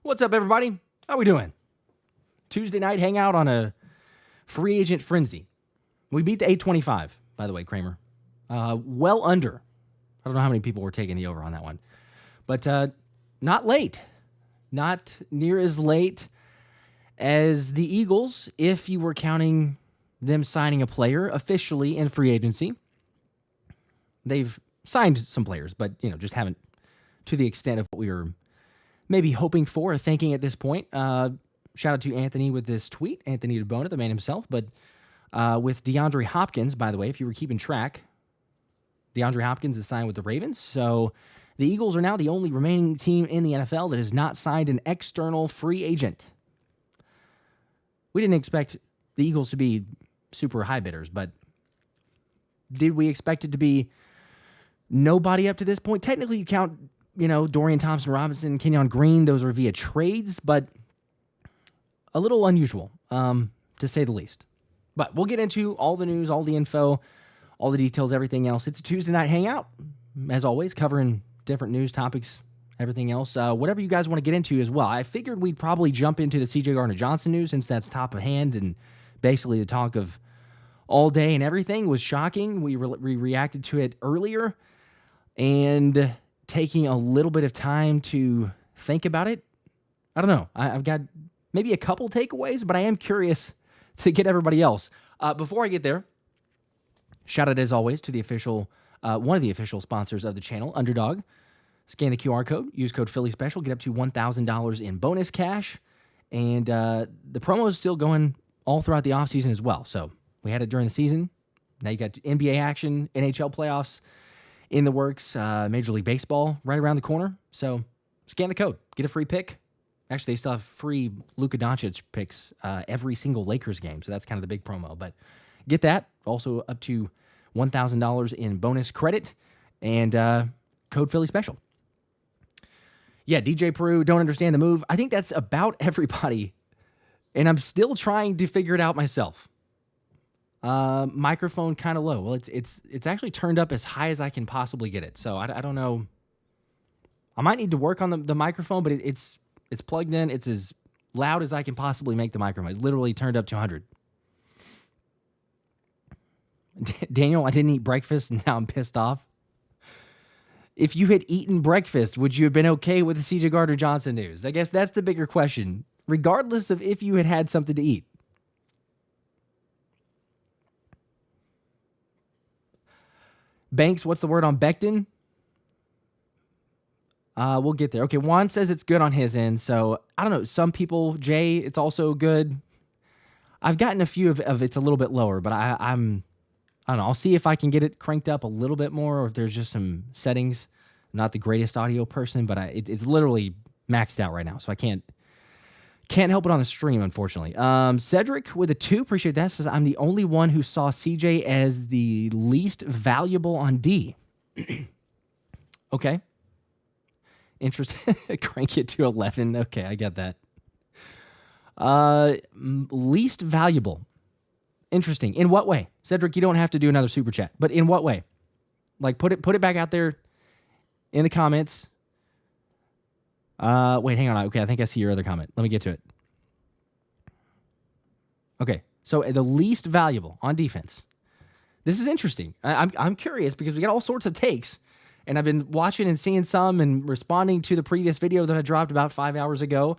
What's up, everybody? How we doing? Tuesday night hangout on a free agent frenzy. We beat the 825, by the way, Kramer. Well under. I don't know how many people were taking the over on that one. But not late. Not near as late as the Eagles, if you were counting them signing a player officially in free agency. They've signed some players, but just haven't to the extent of what we were maybe hoping for or thinking at this point. Shout out to Anthony with this tweet, Anthony DeBona, the man himself. But with DeAndre Hopkins, by the way, if you were keeping track, DeAndre Hopkins is signed with the Ravens. So the Eagles are now the only remaining team in the NFL that has not signed an external free agent. We didn't expect the Eagles to be super high bidders, but did we expect it to be nobody up to this point? Technically, you count, Dorian Thompson-Robinson, Kenyon Green. Those are via trades, but a little unusual, to say the least. But we'll get into all the news, all the info, all the details, everything else. It's a Tuesday night hangout, as always, covering different news topics, everything else. Whatever you guys want to get into as well. I figured we'd probably jump into the CJ Gardner-Johnson news since that's top of hand and basically the talk of all day and everything. Was shocking. We reacted to it earlier, and taking a little bit of time to think about it. I don't know. I've got maybe a couple takeaways, but I am curious to get everybody else. Before I get there, shout out as always to the official, one of the official sponsors of the channel, Underdog. Scan the QR code, use code Philly Special, get up to $1,000 in bonus cash. And the promo is still going all throughout the offseason as well. So we had it during the season. Now you got NBA action, NHL playoffs in the works, Major League Baseball right around the corner. So scan the code, get a free pick. Actually, they still have free Luka Doncic picks every single Lakers game. So that's kind of the big promo. But get that. Also up to $1,000 in bonus credit and code Philly Special. Yeah, DJ Peru, don't understand the move. I think that's about everybody. And I'm still trying to figure it out myself. Microphone kind of low. Well, it's actually turned up as high as I can possibly get it. So I don't know. I might need to work on the microphone, but it's plugged in. It's as loud as I can possibly make the microphone. It's literally turned up to 100. Daniel, I didn't eat breakfast, and now I'm pissed off. If you had eaten breakfast, would you have been okay with the CJ Gardner-Johnson news? I guess that's the bigger question, regardless of if you had had something to eat. Banks, what's the word on Becton? We'll get there. Okay, Juan says it's good on his end, so I don't know. Some people, Jay, it's also good. I've gotten a few of it's a little bit lower, but I don't know. I'll see if I can get it cranked up a little bit more, or if there's just some settings. I'm not the greatest audio person, but it's literally maxed out right now, so I can't help it on the stream, unfortunately. Cedric with a 2, appreciate that, says, I'm the only one who saw CJ as the least valuable on D. Okay. Interesting. Crank it to 11. Okay, I get that. Least valuable. Interesting. In what way? Cedric, you don't have to do another super chat, but in what way? Like, put it back out there in the comments. Wait, hang on. Okay, I think I see your other comment. Let me get to it. Okay, so the least valuable on defense. This is interesting. I'm curious because we got all sorts of takes, and I've been watching and seeing some and responding to the previous video that I dropped about 5 hours ago.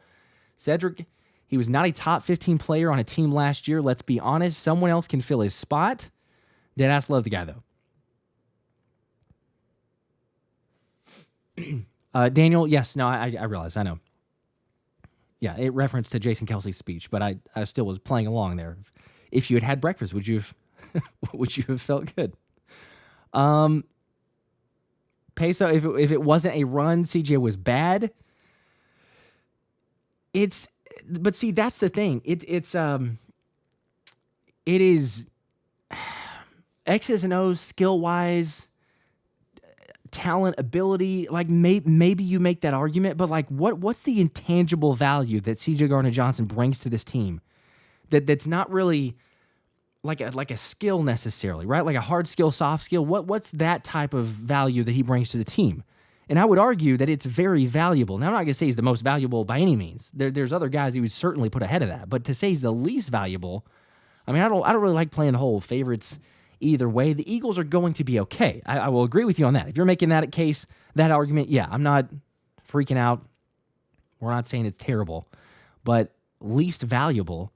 Cedric, he was not a top 15 player on a team last year. Let's be honest. Someone else can fill his spot. Deadass love the guy, though. Daniel, yes, no, I realize, I know. Yeah, it referenced to Jason Kelsey's speech, but I still was playing along there. If you had breakfast, would you have felt good? Peso, if it wasn't a run, CJ was bad. But see, that's the thing. It is X's and O's skill wise, talent, ability. Like maybe you make that argument, but like what's the intangible value that CJ Gardner-Johnson brings to this team that's not really like a skill necessarily, right? Like a hard skill, soft skill. What's that type of value that he brings to the team? And I would argue that it's very valuable. Now, I'm not going to say he's the most valuable by any means. There's other guys he would certainly put ahead of that. But to say he's the least valuable, I mean, I don't really like playing the whole favorites either way. The Eagles are going to be okay. I will agree with you on that. If you're making that case, that argument, yeah, I'm not freaking out. We're not saying it's terrible. But least valuable,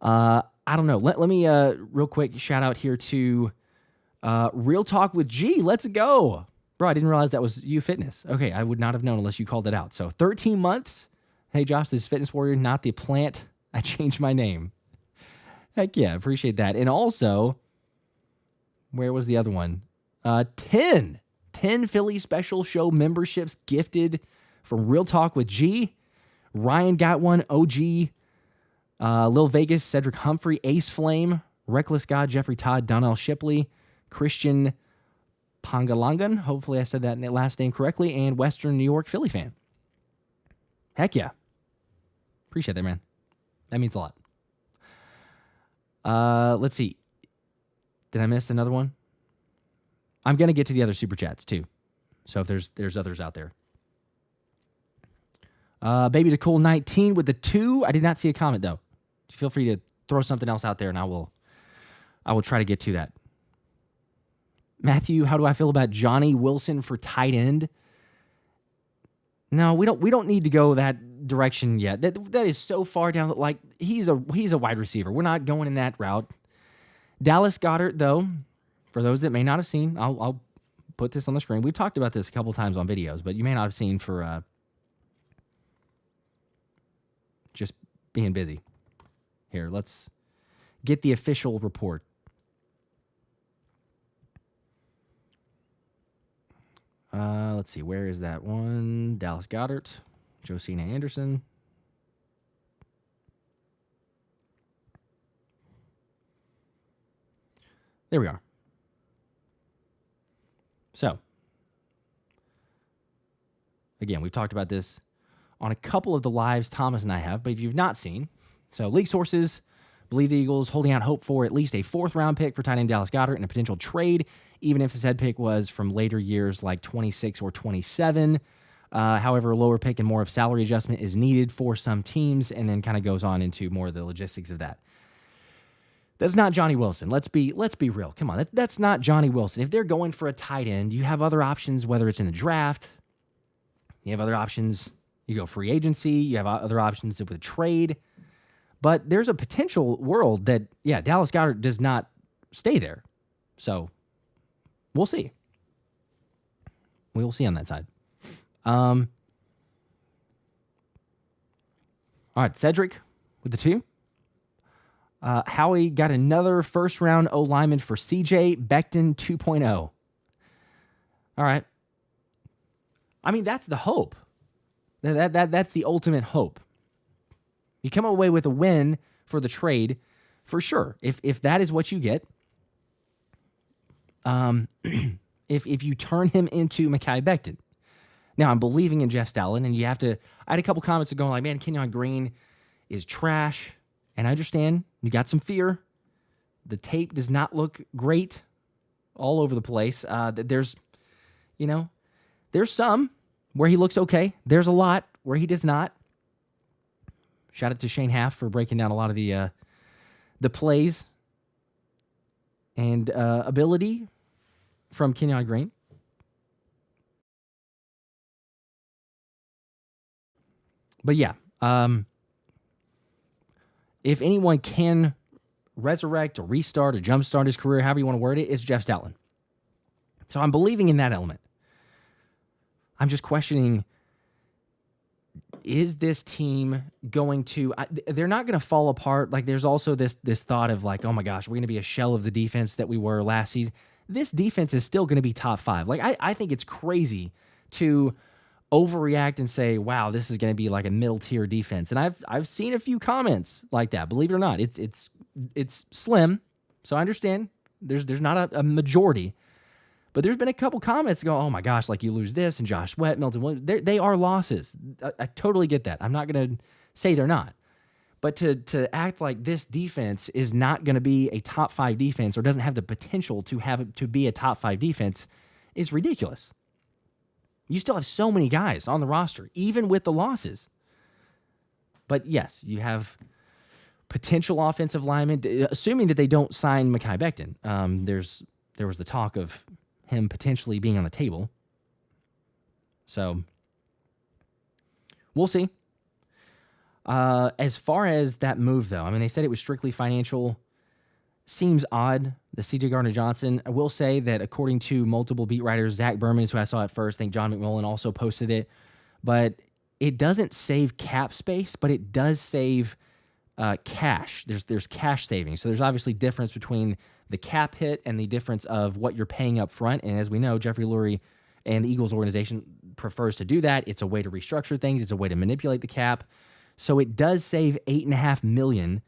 I don't know. Let me real quick shout out here to Real Talk with G. Let's go. Bro, I didn't realize that was you fitness. Okay, I would not have known unless you called it out. So 13 months. Hey, Josh, this is Fitness Warrior, not the plant. I changed my name. Heck yeah, appreciate that. And also, where was the other one? 10 Philly Special Show memberships gifted from Real Talk with G. Ryan got one. OG, Lil Vegas, Cedric Humphrey, Ace Flame, Reckless God, Jeffrey Todd, Donnell Shipley, Christian Pangalangan, hopefully I said that last name correctly, and Western New York Philly fan. Heck yeah. Appreciate that, man. That means a lot. Let's see. Did I miss another one? I'm going to get to the other Super Chats, too. So if there's others out there. Baby to Cool 19 with the 2. I did not see a comment, though. Feel free to throw something else out there, and I will try to get to that. Matthew, how do I feel about Johnny Wilson for tight end? No, we don't need to go that direction yet. That is so far down. Like he's a wide receiver. We're not going in that route. Dallas Goedert, though, for those that may not have seen, I'll put this on the screen. We've talked about this a couple times on videos, but you may not have seen for just being busy. Here, let's get the official report. Let's see, where is that one? Dallas Goedert, Josina Anderson. There we are. So, again, we've talked about this on a couple of the lives Thomas and I have, but if you've not seen, so league sources believe the Eagles holding out hope for at least a 4th-round pick for tight end Dallas Goedert and a potential trade, even if the said pick was from later years like 26 or 27. However, a lower pick and more of salary adjustment is needed for some teams, and then kind of goes on into more of the logistics of that. That's not Johnny Wilson. Let's be real. Come on, that's not Johnny Wilson. If they're going for a tight end, you have other options, whether it's in the draft, you have other options, you go free agency, you have other options with a trade. But there's a potential world that, yeah, Dallas Goedert does not stay there. So we'll see. We will see on that side. All right, Cedric with the 2. Howie got another first-round O-lineman for CJ Becton 2.0. All right. I mean, that's the hope. That's the ultimate hope. You come away with a win for the trade, for sure. If that is what you get, if you turn him into Mekhi Becton. Now, I'm believing in Jeff Stoutland, and you have to... I had a couple comments going like, man, Kenyon Green is trash, and I understand. You got some fear. The tape does not look great all over the place. There's some where he looks okay. There's a lot where he does not. Shout out to Shane Haff for breaking down a lot of the plays and ability from Kenyon Green. But yeah, if anyone can resurrect or restart or jumpstart his career, however you want to word it, it's Jeff Stoutland. So I'm believing in that element. I'm just questioning, is this team going to... they're not going to fall apart. Like, there's also this thought of like, oh my gosh, we're going to be a shell of the defense that we were last season. This defense is still going to be top 5. Like, I think it's crazy to overreact and say, wow, this is going to be like a middle tier defense. And I've seen a few comments like that. Believe it or not, it's slim. So I understand there's not a majority, but there's been a couple comments go, oh my gosh, like you lose this and Josh Sweat, Milton Williams, they are losses. I totally get that. I'm not going to say they're not, but to act like this defense is not going to be a top 5 defense or doesn't have the potential to have it to be a top 5 defense is ridiculous. You still have so many guys on the roster, even with the losses. But yes, you have potential offensive linemen, assuming that they don't sign Mekhi Becton. There was the talk of him potentially being on the table. So we'll see. As far as that move, though, I mean, they said it was strictly financial. Seems odd, the CJ Gardner-Johnson. I will say that according to multiple beat writers, Zack Berman is who I saw at first. I think John McMullen also posted it. But it doesn't save cap space, but it does save cash. There's cash savings. So there's obviously difference between the cap hit and the difference of what you're paying up front. And as we know, Jeffrey Lurie and the Eagles organization prefers to do that. It's a way to restructure things. It's a way to manipulate the cap. So it does save $8.5 million.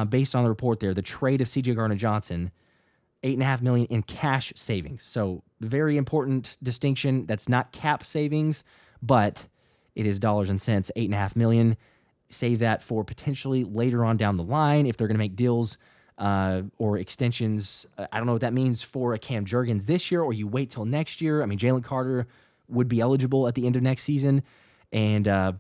Based on the report there, the trade of CJ Gardner-Johnson, $8.5 million in cash savings. So very important distinction. That's not cap savings, but it is dollars and cents, $8.5 million. Save that for potentially later on down the line if they're going to make deals or extensions. I don't know what that means for a Cam Jurgens this year, or you wait till next year. I mean, Jalen Carter would be eligible at the end of next season. And, I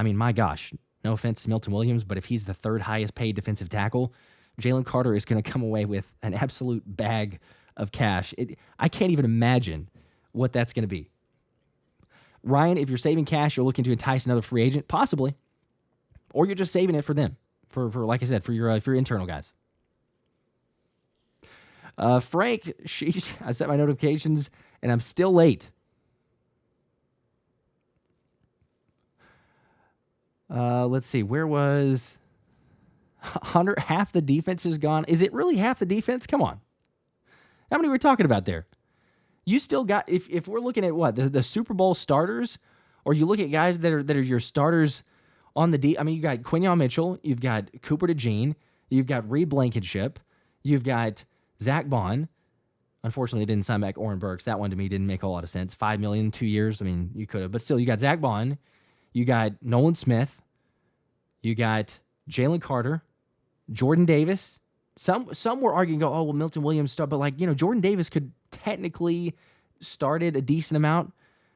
mean, my gosh, no offense to Milton Williams, but if he's the third highest paid defensive tackle, Jalen Carter is going to come away with an absolute bag of cash. I can't even imagine what that's going to be. Ryan, if you're saving cash, you're looking to entice another free agent, possibly, or you're just saving it for them, for like I said, for your internal guys. Frank, sheesh, I set my notifications and I'm still late. Let's see. Where was Hunter? Half the defense is gone. Is it really half the defense? Come on. How many are we talking about there? You still got, if we're looking at what, the Super Bowl starters, or you look at guys that are your starters on the I mean, you got Quinyon Mitchell, you've got Cooper DeJean, you've got Reed Blankenship, you've got Zach Baun. Unfortunately, they didn't sign back Oren Burks. That one to me didn't make a lot of sense. $5 million, 2 years. I mean, you could have, but still, you got Zach Baun. You got Nolan Smith. You got Jalen Carter, Jordan Davis. Some were arguing, oh, well, Milton Williams started, but like, Jordan Davis could technically started a decent amount.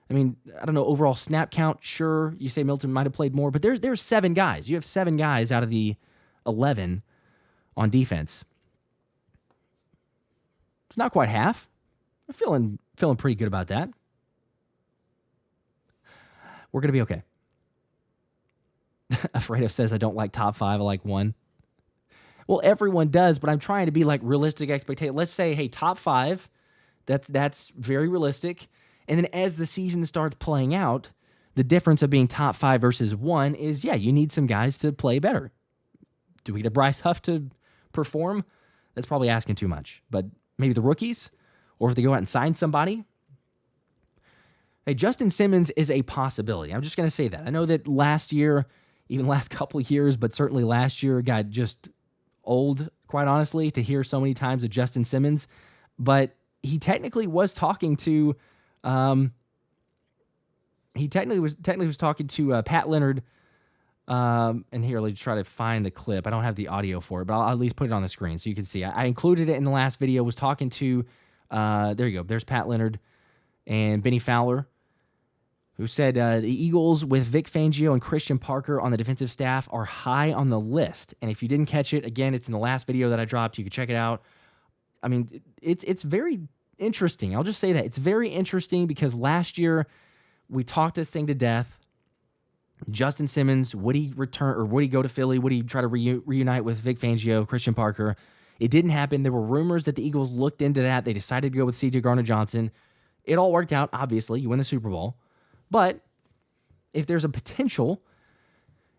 I mean, I don't know, overall snap count, sure. You say Milton might have played more, but there's 7 guys. You have 7 guys out of the 11 on defense. It's not quite half. I'm feeling pretty good about that. We're going to be okay. Alfredo says, I don't like top 5, I like 1. Well, everyone does, but I'm trying to be like realistic expectation. Let's say, hey, top 5, that's very realistic. And then as the season starts playing out, the difference of being top 5 versus 1 is, yeah, you need some guys to play better. Do we get a Bryce Huff to perform? That's probably asking too much. But maybe the rookies, or if they go out and sign somebody. Hey, Justin Simmons is a possibility. I'm just going to say that. I know that last year, even last couple of years, but certainly last year got just old, quite honestly, to hear so many times of Justin Simmons. But he technically was talking to, Pat Leonard. And here, let's try to find the clip. I don't have the audio for it, but I'll at least put it on the screen so you can see. I included it in the last video. Was talking to, there you go. There's Pat Leonard and Benny Fowler, who said the Eagles with Vic Fangio and Christian Parker on the defensive staff are high on the list. And if you didn't catch it, again, it's in the last video that I dropped. You can check it out. I mean, it's very interesting. I'll just say that. It's very interesting because last year we talked this thing to death. Justin Simmons, would he return or would he go to Philly? Would he try to reunite with Vic Fangio, Christian Parker? It didn't happen. There were rumors that the Eagles looked into that. They decided to go with CJ Gardner-Johnson. It all worked out, obviously. You win the Super Bowl. But if there's a potential,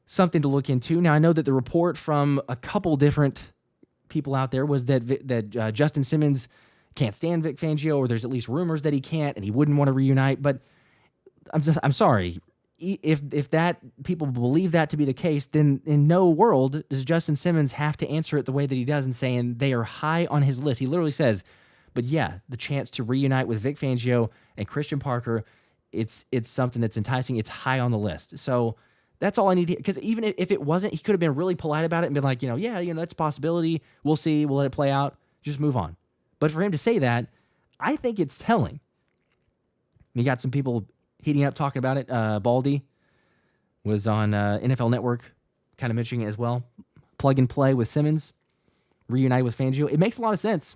something to look into. Now, I know that the report from a couple different people out there was that Justin Simmons can't stand Vic Fangio, or there's at least rumors that he can't and he wouldn't want to reunite. But I'm sorry. If that people believe that to be the case, then in no world does Justin Simmons have to answer it the way that he does and saying they are high on his list. He literally says, but yeah, the chance to reunite with Vic Fangio and Christian Parker, it's something that's enticing. It's high on the list. So that's all I need to, because even if it wasn't, he could have been really polite about it and been like, that's a possibility. We'll see. We'll let it play out. Just move on. But for him to say that, I think it's telling. You got some people heating up talking about it. Baldy was on NFL Network kind of mentioning it as well. Plug and play with Simmons, reunite with Fangio. It makes a lot of sense.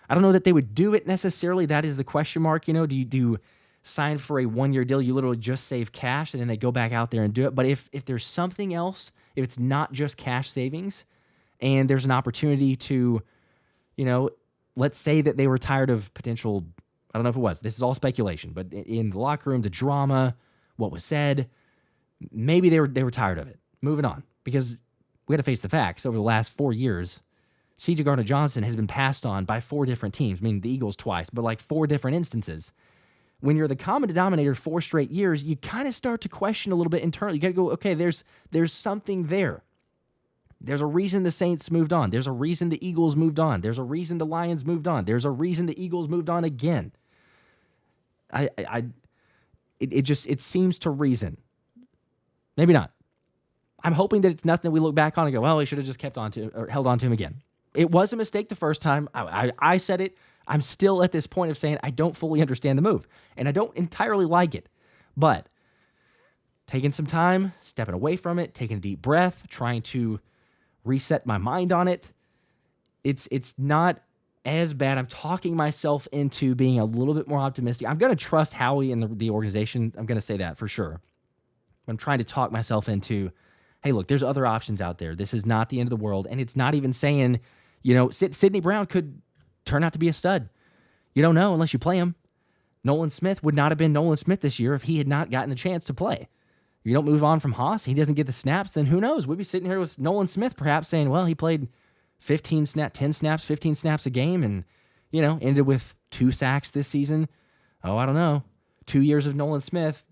I don't know that they would do it necessarily. That is the question mark. Do you sign for a 1-year deal? You literally just save cash, and then they go back out there and do it. But if there's something else, if it's not just cash savings, and there's an opportunity to, let's say that they were tired of potential, I don't know if it was, this is all speculation, but in the locker room, the drama, what was said, maybe they were tired of it. Moving on, because we had to face the facts. Over the last 4 years, CJ Gardner-Johnson has been passed on by 4 different teams. I mean, the Eagles twice, but like 4 different instances. When you're the common denominator 4 straight years, you kind of start to question a little bit internally. You got to go, okay, there's something there. There's a reason the Saints moved on. There's a reason the Eagles moved on. There's a reason the Lions moved on. There's a reason the Eagles moved on again. It seems to reason. Maybe not. I'm hoping that it's nothing that we look back on and go, well, we should have just held on to him again. It was a mistake the first time. I said it. I'm still at this point of saying I don't fully understand the move, and I don't entirely like it. But taking some time, stepping away from it, taking a deep breath, trying to reset my mind on it, it's not as bad. I'm talking myself into being a little bit more optimistic. I'm going to trust Howie and the organization. I'm going to say that for sure. I'm trying to talk myself into, hey, look, there's other options out there. This is not the end of the world. And it's not even saying, Sidney Brown could turn out to be a stud. You don't know unless you play him. Nolan Smith would not have been Nolan Smith this year if he had not gotten the chance to play. You don't move on from Haas, he doesn't get the snaps, then who knows? We'd be sitting here with Nolan Smith perhaps saying, well, he played 10 snaps, 15 snaps a game and, ended with 2 sacks this season. Oh, I don't know. 2 years of Nolan Smith.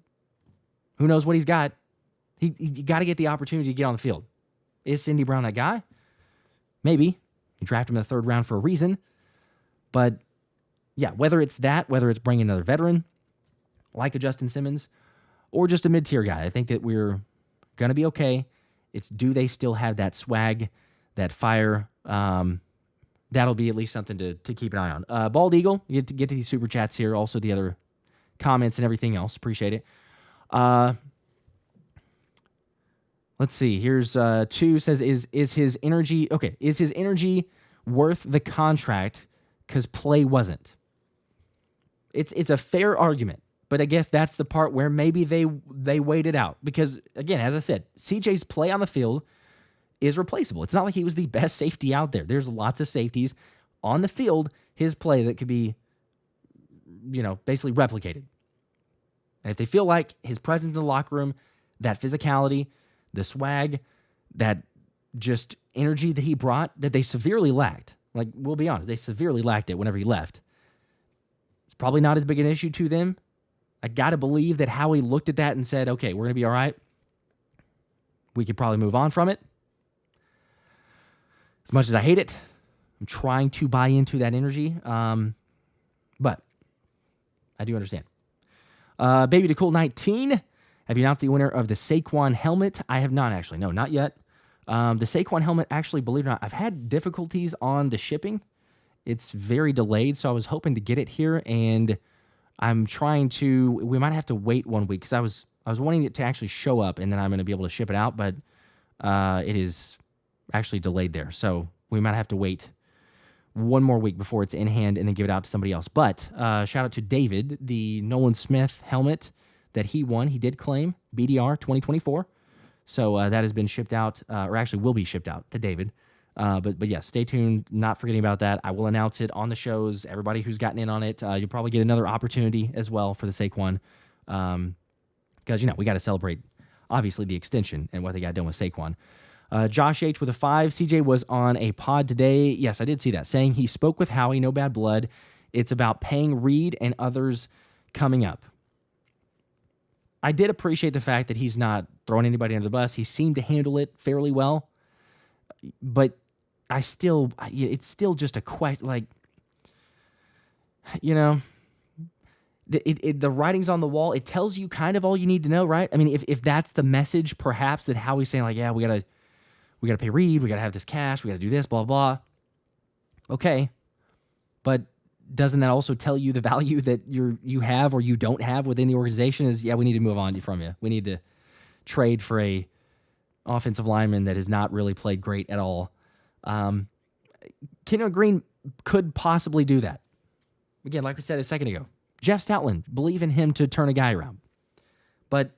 Who knows what he's got? You got to get the opportunity to get on the field. Is Sidney Brown that guy? Maybe. You draft him in the 3rd round for a reason. But, yeah, whether it's that, whether it's bringing another veteran like a Justin Simmons or just a mid-tier guy, I think that we're going to be okay. It's do they still have that swag, that fire? That'll be at least something to keep an eye on. Bald Eagle, you get to these super chats here, also the other comments and everything else. Appreciate it. Let's see. Here's 2 says, is his energy worth the contract because play wasn't? It's a fair argument, but I guess that's the part where maybe they weighed it out because, again, as I said, CJ's play on the field is replaceable. It's not like he was the best safety out there. There's lots of safeties on the field, his play that could be, basically replicated. And if they feel like his presence in the locker room, that physicality, the swag, that just energy that he brought, that they severely lacked. Like, we'll be honest, they severely lacked it whenever he left. It's probably not as big an issue to them. I got to believe that Howie looked at that and said, okay, we're going to be all right. We could probably move on from it. As much as I hate it, I'm trying to buy into that energy. But I do understand. Baby to Cool 19. Have you announced the winner of the Saquon helmet? I have not actually. No, not yet. The Saquon helmet, actually, believe it or not, I've had difficulties on the shipping. It's very delayed, so I was hoping to get it here, and I'm trying to. We might have to wait 1 week because I was wanting it to actually show up, and then I'm going to be able to ship it out, but it is actually delayed there, so we might have to wait 1 more week before it's in hand and then give it out to somebody else. But shout out to David, the Nolan Smith helmet that he won. He did claim BDR 2024. So that has been shipped out, or actually will be shipped out to David. But yes, stay tuned. Not forgetting about that. I will announce it on the shows. Everybody who's gotten in on it, you'll probably get another opportunity as well for the Saquon. Because, we got to celebrate, obviously, the extension and what they got done with Saquon. Josh H. with a 5. CJ was on a pod today. Yes, I did see that. Saying he spoke with Howie, no bad blood. It's about paying Reid and others coming up. I did appreciate the fact that he's not throwing anybody under the bus. He seemed to handle it fairly well. But it's still just a question, the writing's on the wall. It tells you kind of all you need to know, right? I mean, if that's the message, perhaps, that Howie's saying, yeah, we gotta pay Reid, we gotta have this cash, we gotta do this, blah, blah. Okay. But doesn't that also tell you the value that you have or you don't have within the organization? Is, yeah, we need to move on from you. We need to trade for a offensive lineman that has not really played great at all. Kenyon Green could possibly do that. Again, like we said a second ago, Jeff Stoutland, believe in him to turn a guy around. But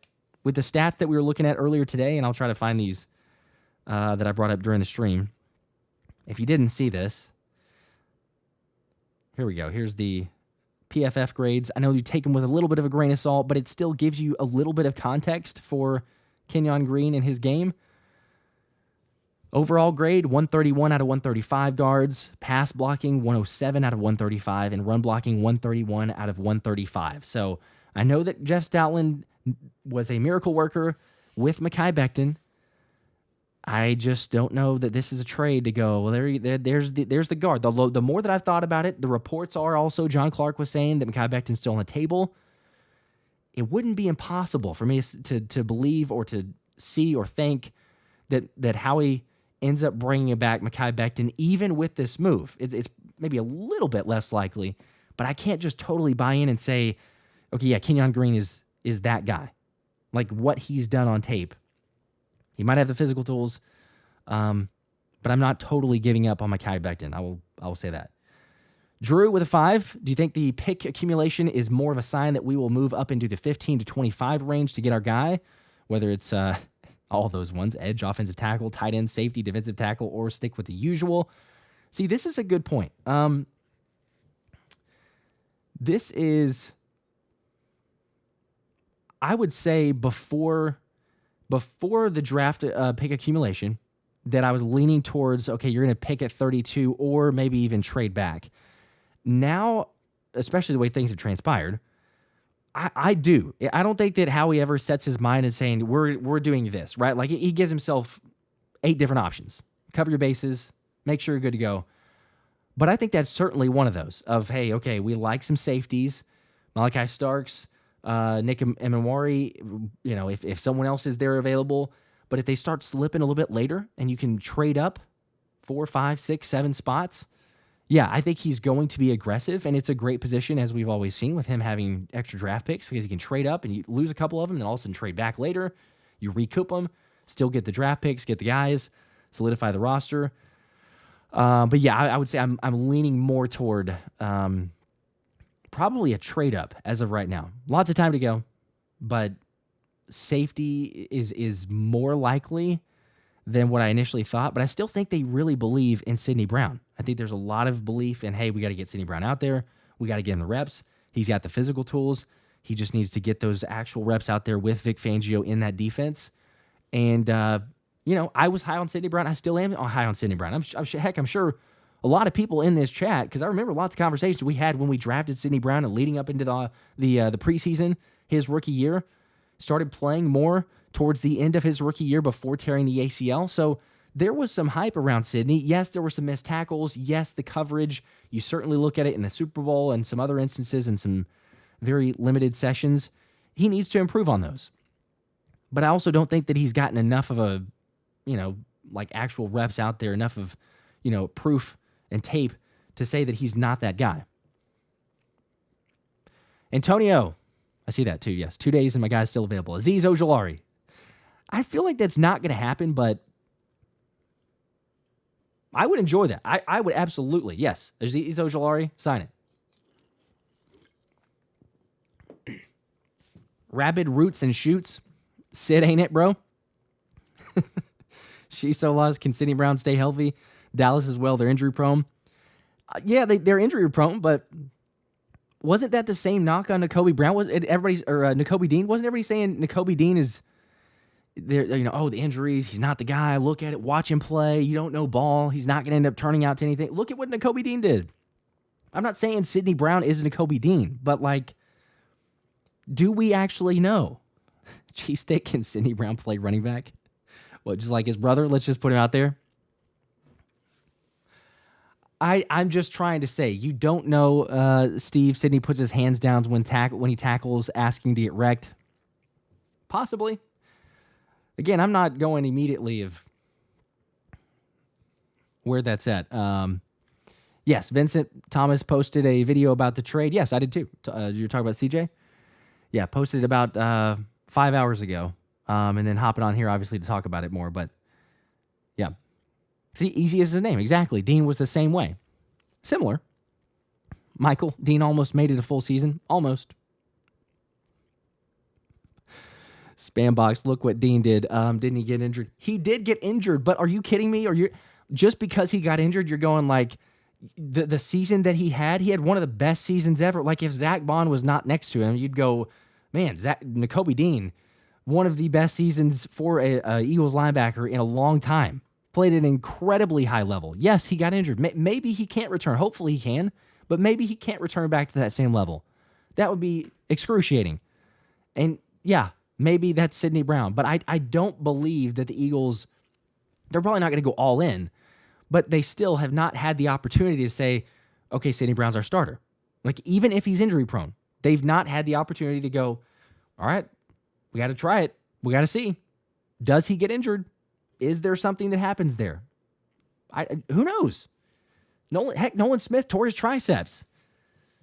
with the stats that we were looking at earlier today, and I'll try to find these that I brought up during the stream. If you didn't see this, here we go. Here's the PFF grades. I know you take them with a little bit of a grain of salt, but it still gives you a little bit of context for Kenyon Green and his game. Overall grade, 131 out of 135 guards. Pass blocking, 107 out of 135. And run blocking, 131 out of 135. So I know that Jeff Stoutland was a miracle worker with Mekhi Becton. I just don't know that this is a trade to go, well, there's the guard. The more that I've thought about it, the reports are also, John Clark was saying that Mekhi Becton's still on the table. It wouldn't be impossible for me to believe or to see or think that Howie ends up bringing back Mekhi Becton even with this move. It's maybe a little bit less likely, but I can't just totally buy in and say, okay, yeah, Kenyon Green is that guy. Like what he's done on tape. He might have the physical tools, but I'm not totally giving up on Mekhi Becton. I will say that. Drew with a 5. Do you think the pick accumulation is more of a sign that we will move up into the 15 to 25 range to get our guy? Whether it's all those ones, edge, offensive tackle, tight end, safety, defensive tackle, or stick with the usual. See, this is a good point. This is, I would say before the draft pick accumulation, that I was leaning towards, okay, you're going to pick at 32 or maybe even trade back. Now, especially the way things have transpired, I do. I don't think that Howie ever sets his mind and saying, we're doing this, right? Like he gives himself 8 different options. Cover your bases, make sure you're good to go. But I think that's certainly one of those of, hey, okay, we like some safeties. Malachi Starks, Nick Emenwari, if someone else is there available, but if they start slipping a little bit later and you can trade up 4, 5, 6, 7 spots, yeah, I think he's going to be aggressive, and it's a great position, as we've always seen, with him having extra draft picks, because he can trade up and you lose a couple of them, and all of a sudden trade back later. You recoup them, still get the draft picks, get the guys, solidify the roster. But yeah, I would say I'm leaning more toward probably a trade up as of right now. Lots of time to go, but safety is more likely than what I initially thought. But I still think they really believe in Sidney Brown. I think there's a lot of belief in, hey, we got to get Sidney Brown out there. We got to get him the reps. He's got the physical tools. He just needs to get those actual reps out there with Vic Fangio in that defense. And, I was high on Sidney Brown. I still am high on Sidney Brown. I'm sure a lot of people in this chat, because I remember lots of conversations we had when we drafted Sidney Brown and leading up into the preseason, his rookie year, started playing more towards the end of his rookie year before tearing the ACL. So there was some hype around Sidney. Yes, there were some missed tackles. Yes, the coverage. You certainly look at it in the Super Bowl and some other instances and some very limited sessions. He needs to improve on those. But I also don't think that he's gotten enough of a, actual reps out there, enough of, proof and tape to say that he's not that guy. Antonio, I see that too, yes. 2 days and my guy's still available. Azeez Ojulari. I feel like that's not going to happen, but I would enjoy that. I would absolutely, yes. Azeez Ojulari, sign it. Rabid roots and shoots. Sid, ain't it, bro? She's so lost. Can Sidney Brown stay healthy? Dallas as well. They're injury prone. Yeah, they're injury prone, but wasn't that the same knock on Nakobe Brown? Was it everybody's or Nakobe Dean? Wasn't everybody saying Nakobe Dean is there? The injuries. He's not the guy. Look at it. Watch him play. You don't know ball. He's not going to end up turning out to anything. Look at what Nakobe Dean did. I'm not saying Sidney Brown is Nakobe Dean, but do we actually know? Cheesesteak, can Sidney Brown play running back? What, just like his brother? Let's just put him out there. I'm just trying to say, you don't know, Steve. Sidney puts his hands down when he tackles, asking to get wrecked. Possibly. Again, I'm not going immediately of where that's at. Yes, Vincent Thomas posted a video about the trade. Yes, I did too. You're talking about CJ? Yeah, posted it about 5 hours ago. And then hopping on here, obviously, to talk about it more. But, yeah. See, easy as his name. Exactly. Dean was the same way. Similar. Michael, Dean almost made it a full season. Almost. Spam box, look what Dean did. Didn't he get injured? He did get injured, but are you kidding me? Or you just because he got injured, you're going like the season that he had one of the best seasons ever. Like if Zack Baun was not next to him, you'd go, man, Nakobe Dean, one of the best seasons for a Eagles linebacker in a long time. Played at an incredibly high level. Yes, he got injured. Maybe he can't return. Hopefully he can, but maybe he can't return back to that same level. That would be excruciating. And yeah, maybe that's Sidney Brown, but I don't believe that the Eagles, they're probably not going to go all in, but they still have not had the opportunity to say, okay, Sidney Brown's our starter. Like, even if he's injury prone, they've not had the opportunity to go, all right, we got to try it. We got to see. Does he get injured? Is there something that happens there? Who knows? Nolan Smith tore his triceps.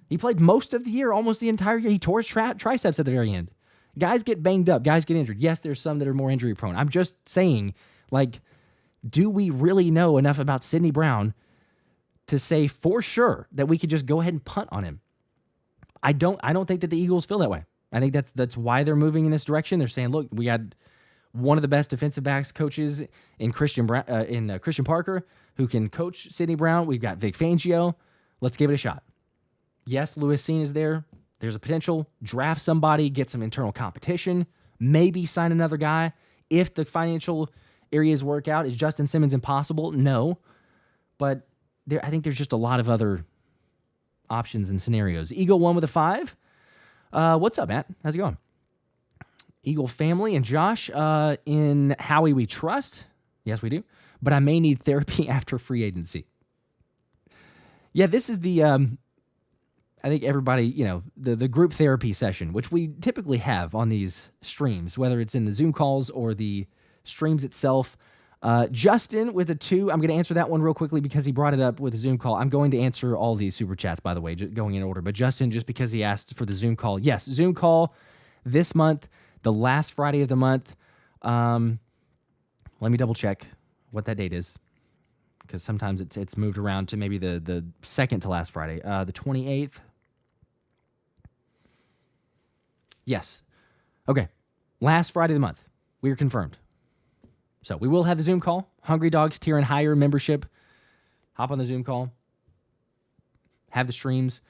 He played most of the year, almost the entire year. He tore his triceps at the very end. Guys get banged up. Guys get injured. Yes, there's some that are more injury prone. I'm just saying, like, do we really know enough about Sidney Brown to say for sure that we could just go ahead and punt on him? I don't think that the Eagles feel that way. I think that's why they're moving in this direction. They're saying, look, we got one of the best defensive backs coaches in Christian Parker, who can coach Sidney Brown. We've got Vic Fangio. Let's give it a shot. Yes, Lewis Cine is there. There's a potential. Draft somebody, get some internal competition, maybe sign another guy. If the financial areas work out, is Justin Simmons impossible? No. But I think there's just a lot of other options and scenarios. Eagle 1 with a 5. What's up, Matt? How's it going? Eagle family and Josh, in Howie we trust. Yes, we do. But I may need therapy after free agency. Yeah, this is the, I think everybody, the group therapy session, which we typically have on these streams, whether it's in the Zoom calls or the streams itself. Justin with a 2. I'm going to answer that one real quickly because he brought it up with a Zoom call. I'm going to answer all these super chats, by the way, going in order. But Justin, just because he asked for the Zoom call. Yes, Zoom call this month, the last Friday of the month. Let me double check what that date is, because sometimes it's moved around to maybe the second to last Friday, the 28th. Yes. Okay. Last Friday of the month. We are confirmed. So we will have the Zoom call. Hungry Dogs tier and higher membership. Hop on the Zoom call. Have the streams.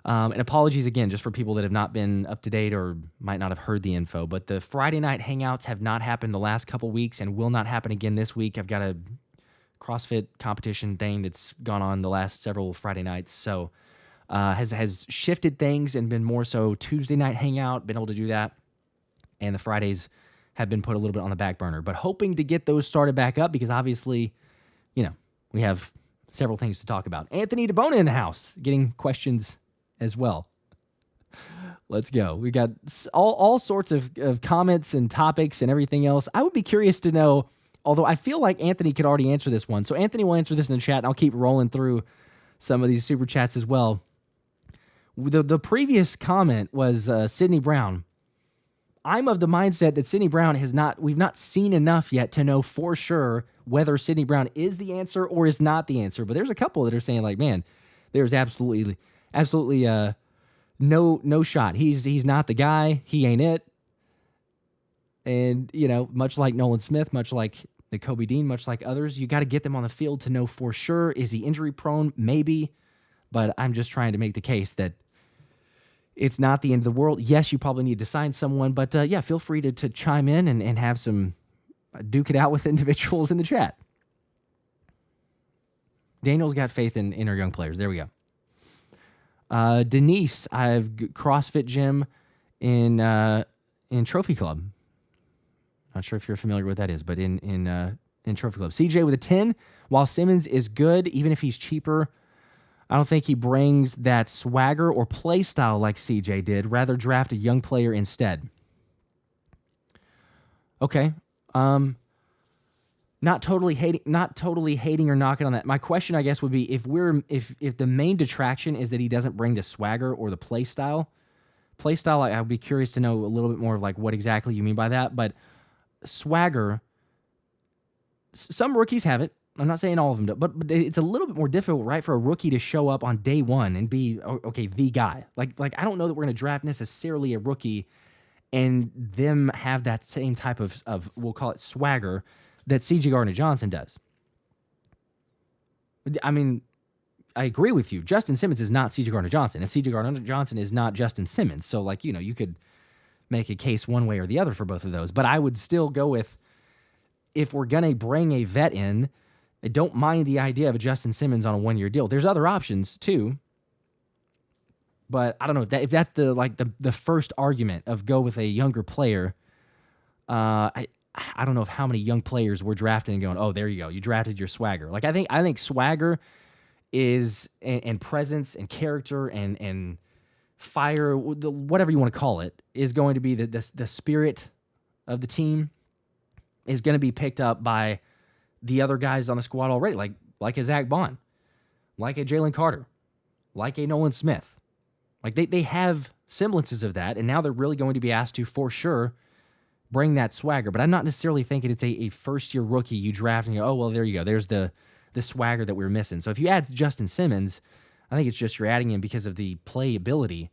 And apologies again, just for people that have not been up to date or might not have heard the info. But the Friday night hangouts have not happened the last couple weeks and will not happen again this week. I've got a CrossFit competition thing that's gone on the last several Friday nights. So has shifted things and been more so Tuesday night hangout, been able to do that. And the Fridays have been put a little bit on the back burner. But hoping to get those started back up because obviously, we have several things to talk about. Anthony DeBona in the house, getting questions as well. Let's go. We got all sorts of comments and topics and everything else. I would be curious to know, although I feel like Anthony could already answer this one. So Anthony will answer this in the chat, and I'll keep rolling through some of these super chats as well. The previous comment was Sidney Brown. I'm of the mindset that Sidney Brown we've not seen enough yet to know for sure whether Sidney Brown is the answer or is not the answer. But there's a couple that are saying like, man, there's absolutely no shot. He's not the guy. He ain't it. And, much like Nolan Smith, much like Nakobe Dean, much like others, you got to get them on the field to know for sure. Is he injury prone? Maybe. But I'm just trying to make the case that it's not the end of the world. Yes, you probably need to sign someone, but feel free to chime in and have some duke it out with individuals in the chat. Daniel's got faith in our young players. There we go. Denise, I've CrossFit gym in Trophy Club. Not sure if you're familiar with what that is, but in Trophy Club. CJ with a 10. While Simmons is good, even if he's cheaper, I don't think he brings that swagger or play style like CJ did. Rather draft a young player instead. Okay. not totally hating or knocking on that. My question, I guess, would be if the main detraction is that he doesn't bring the swagger or the play style. I would be curious to know a little bit more of like what exactly you mean by that. But swagger, some rookies have it. I'm not saying all of them do, but it's a little bit more difficult, right, for a rookie to show up on day one and be okay the guy. Like I don't know that we're going to draft necessarily a rookie and them have that same type of we'll call it swagger that CJ Gardner-Johnson does. I mean, I agree with you. Justin Simmons is not CJ Gardner-Johnson, and CJ Gardner-Johnson is not Justin Simmons. So, like, you know, you could make a case one way or the other for both of those. But I would still go with, if we're going to bring a vet in, I don't mind the idea of a Justin Simmons on a one-year deal. There's other options, too. But I don't know if that's the first argument of go with a younger player. I don't know how many young players we're drafting and going, oh, there you go, you drafted your swagger. Like I think swagger is and presence and character and fire, whatever you want to call it, is going to be the spirit of the team is going to be picked up by the other guys on the squad already, like a Zack Baun, like a Jalen Carter, like a Nolan Smith. Like they have semblances of that, and now they're really going to be asked to, for sure, bring that swagger. But I'm not necessarily thinking it's a first-year rookie you draft and you go, oh, well, there you go. There's the swagger that we're missing. So if you add Justin Simmons, I think it's just you're adding him because of the playability,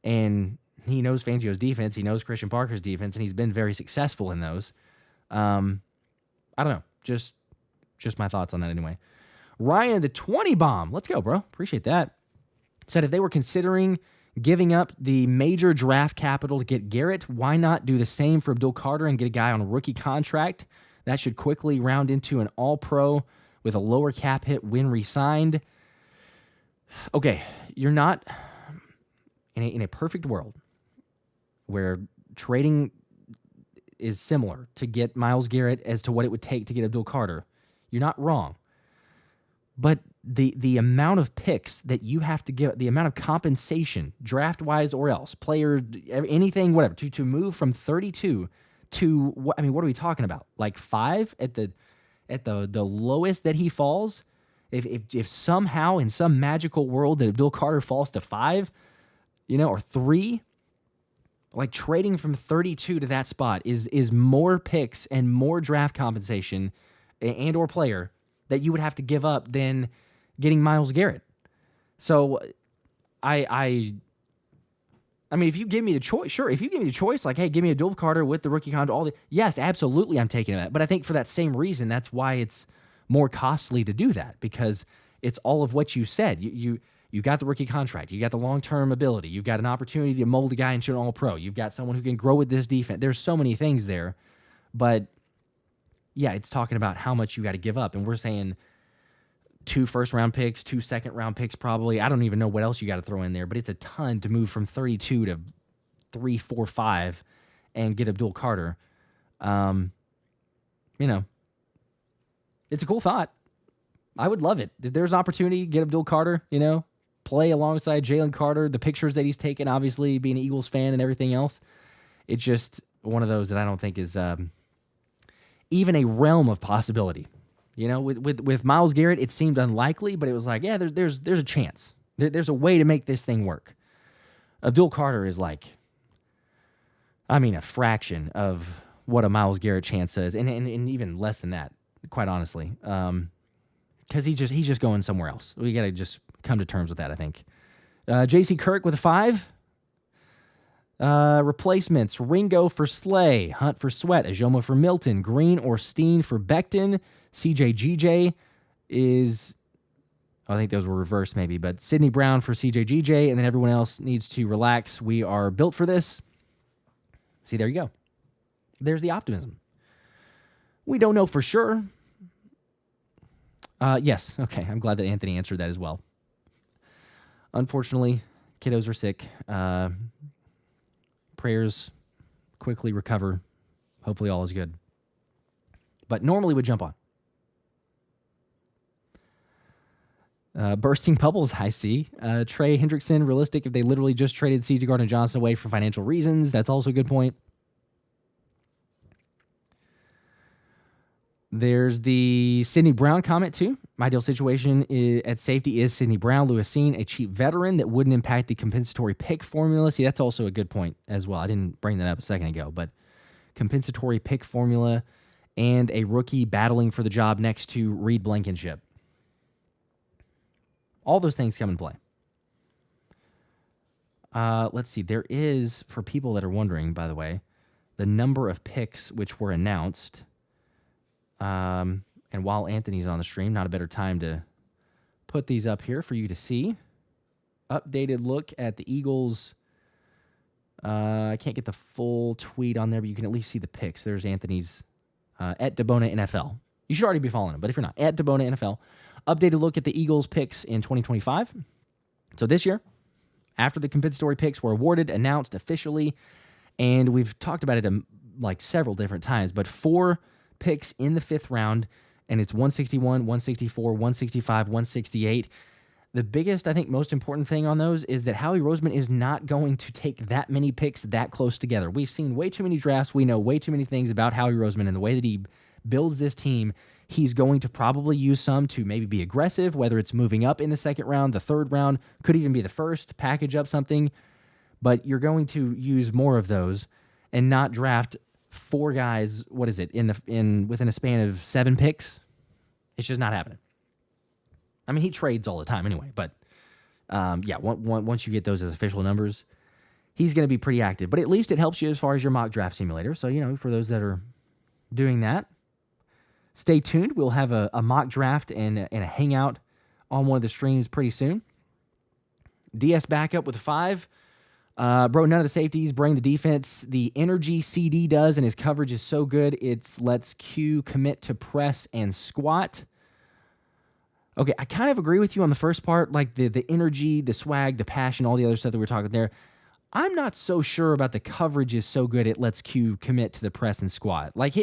and he knows Fangio's defense. He knows Christian Parker's defense, and he's been very successful in those. I don't know. Just my thoughts on that anyway. Ryan, the 20 bomb. Let's go, bro. Appreciate that. Said if they were considering giving up the major draft capital to get Garrett, why not do the same for Abdul Carter and get a guy on a rookie contract? That should quickly round into an all-pro with a lower cap hit when re-signed. Okay, you're not in a perfect world where trading is similar to get Myles Garrett as to what it would take to get Abdul Carter. You're not wrong. But the amount of picks that you have to give, the amount of compensation, draft-wise or else, player, anything, whatever, to move from 32 to, what are we talking about? Like 5 at the lowest that he falls? If somehow in some magical world that Abdul Carter falls to 5, or 3, like trading from 32 to that spot is more picks and more draft compensation and or player that you would have to give up than getting Myles Garrett. So I mean, if you give me the choice, sure. If you give me the choice, like, hey, give me a Abdul Carter with the rookie contract, yes, absolutely, I'm taking that. But I think for that same reason, that's why it's more costly to do that, because it's all of what you said. You got the rookie contract, you got the long-term ability, you've got an opportunity to mold a guy into an all-pro, you've got someone who can grow with this defense. There's so many things there, but yeah, it's talking about how much you got to give up, and we're saying 2 first-round picks, 2 second-round picks probably. I don't even know what else you got to throw in there, but it's a ton to move from 32 to 3, 4, 5 and get Abdul Carter. It's a cool thought. I would love it. If there's an opportunity, get Abdul Carter, play alongside Jalen Carter, the pictures that he's taken, obviously, being an Eagles fan and everything else. It's just one of those that I don't think is even a realm of possibility. With Myles Garrett, it seemed unlikely, but it was like, yeah, there's a chance. There's a way to make this thing work. Abdul Carter is like, a fraction of what a Myles Garrett chance is, and even less than that, quite honestly, because he's just going somewhere else. We got to just come to terms with that, I think. J.C. Kirk with a 5. Replacements: Ringo for Slay, Hunt for Sweat, Ajoma for Milton, Green or Steen for Becton. CJGJ is, I think those were reversed maybe, but Sidney Brown for CJGJ, and then everyone else needs to relax. We are built for this. See, there you go. There's the optimism. We don't know for sure. Yes, okay, I'm glad that Anthony answered that as well. Unfortunately, kiddos are sick. Prayers, quickly recover. Hopefully all is good. But normally would jump on. Bursting bubbles, I see. Trey Hendrickson, realistic if they literally just traded CJ Gardner-Johnson away for financial reasons. That's also a good point. There's the Sidney Brown comment, too. My ideal situation at safety is Sidney Brown, Lewis Seen, a cheap veteran that wouldn't impact the compensatory pick formula. See, that's also a good point as well. I didn't bring that up a second ago, but compensatory pick formula and a rookie battling for the job next to Reed Blankenship. All those things come in play. Let's see. There is, for people that are wondering, by the way, the number of picks which were announced. And while Anthony's on the stream, not a better time to put these up here for you to see. Updated look at the Eagles. I can't get the full tweet on there, but you can at least see the picks. There's Anthony's at Debona NFL. You should already be following him, but if you're not, at Debona NFL. Updated look at the Eagles picks in 2025. So this year, after the compensatory picks were awarded, announced officially, and we've talked about it like several different times, but 4 picks in the 5th round, and it's 161, 164, 165, 168. The biggest, I think, most important thing on those is that Howie Roseman is not going to take that many picks that close together. We've seen way too many drafts. We know way too many things about Howie Roseman and the way that he builds this team. He's going to probably use some to maybe be aggressive, whether it's moving up in the 2nd round, the 3rd round, could even be the 1st, package up something. But you're going to use more of those and not draft 4 guys, what is it, within a span of 7 picks? It's just not happening. I mean, he trades all the time anyway, but once you get those as official numbers, he's going to be pretty active. But at least it helps you as far as your mock draft simulator. So, for those that are doing that, stay tuned. We'll have a mock draft and a hangout on one of the streams pretty soon. DS backup with a 5. None of the safeties bring the defense. The energy CD does, and his coverage is so good, it lets Q commit to press and squat. Okay, I kind of agree with you on the first part, like the energy, the swag, the passion, all the other stuff that we're talking there. I'm not so sure about the coverage is so good it lets Q commit to the press and squat. Like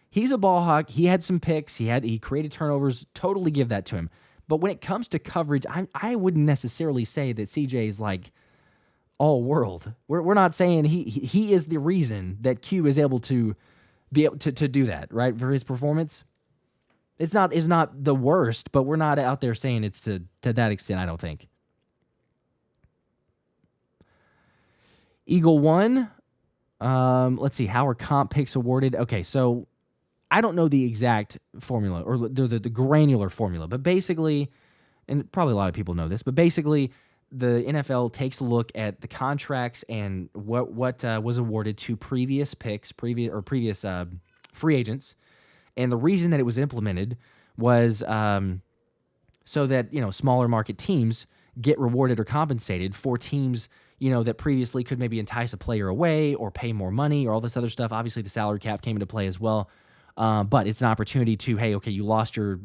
he's a ball hawk. He had some picks. He created turnovers. Totally give that to him. But when it comes to coverage, I wouldn't necessarily say that CJ is like all world. We're not saying he is the reason that Q is able to be able to do that, right? For his performance. It's not the worst, but we're not out there saying it's to that extent, I don't think. Eagle 1. Let's see. How are comp picks awarded? Okay, so I don't know the exact formula or the granular formula, but basically, and probably a lot of people know this, but basically the NFL takes a look at the contracts and what was awarded to previous picks, previous free agents. And the reason that it was implemented was so that, smaller market teams get rewarded or compensated for teams, that previously could maybe entice a player away or pay more money or all this other stuff. Obviously, the salary cap came into play as well. But it's an opportunity to, hey, okay, you lost your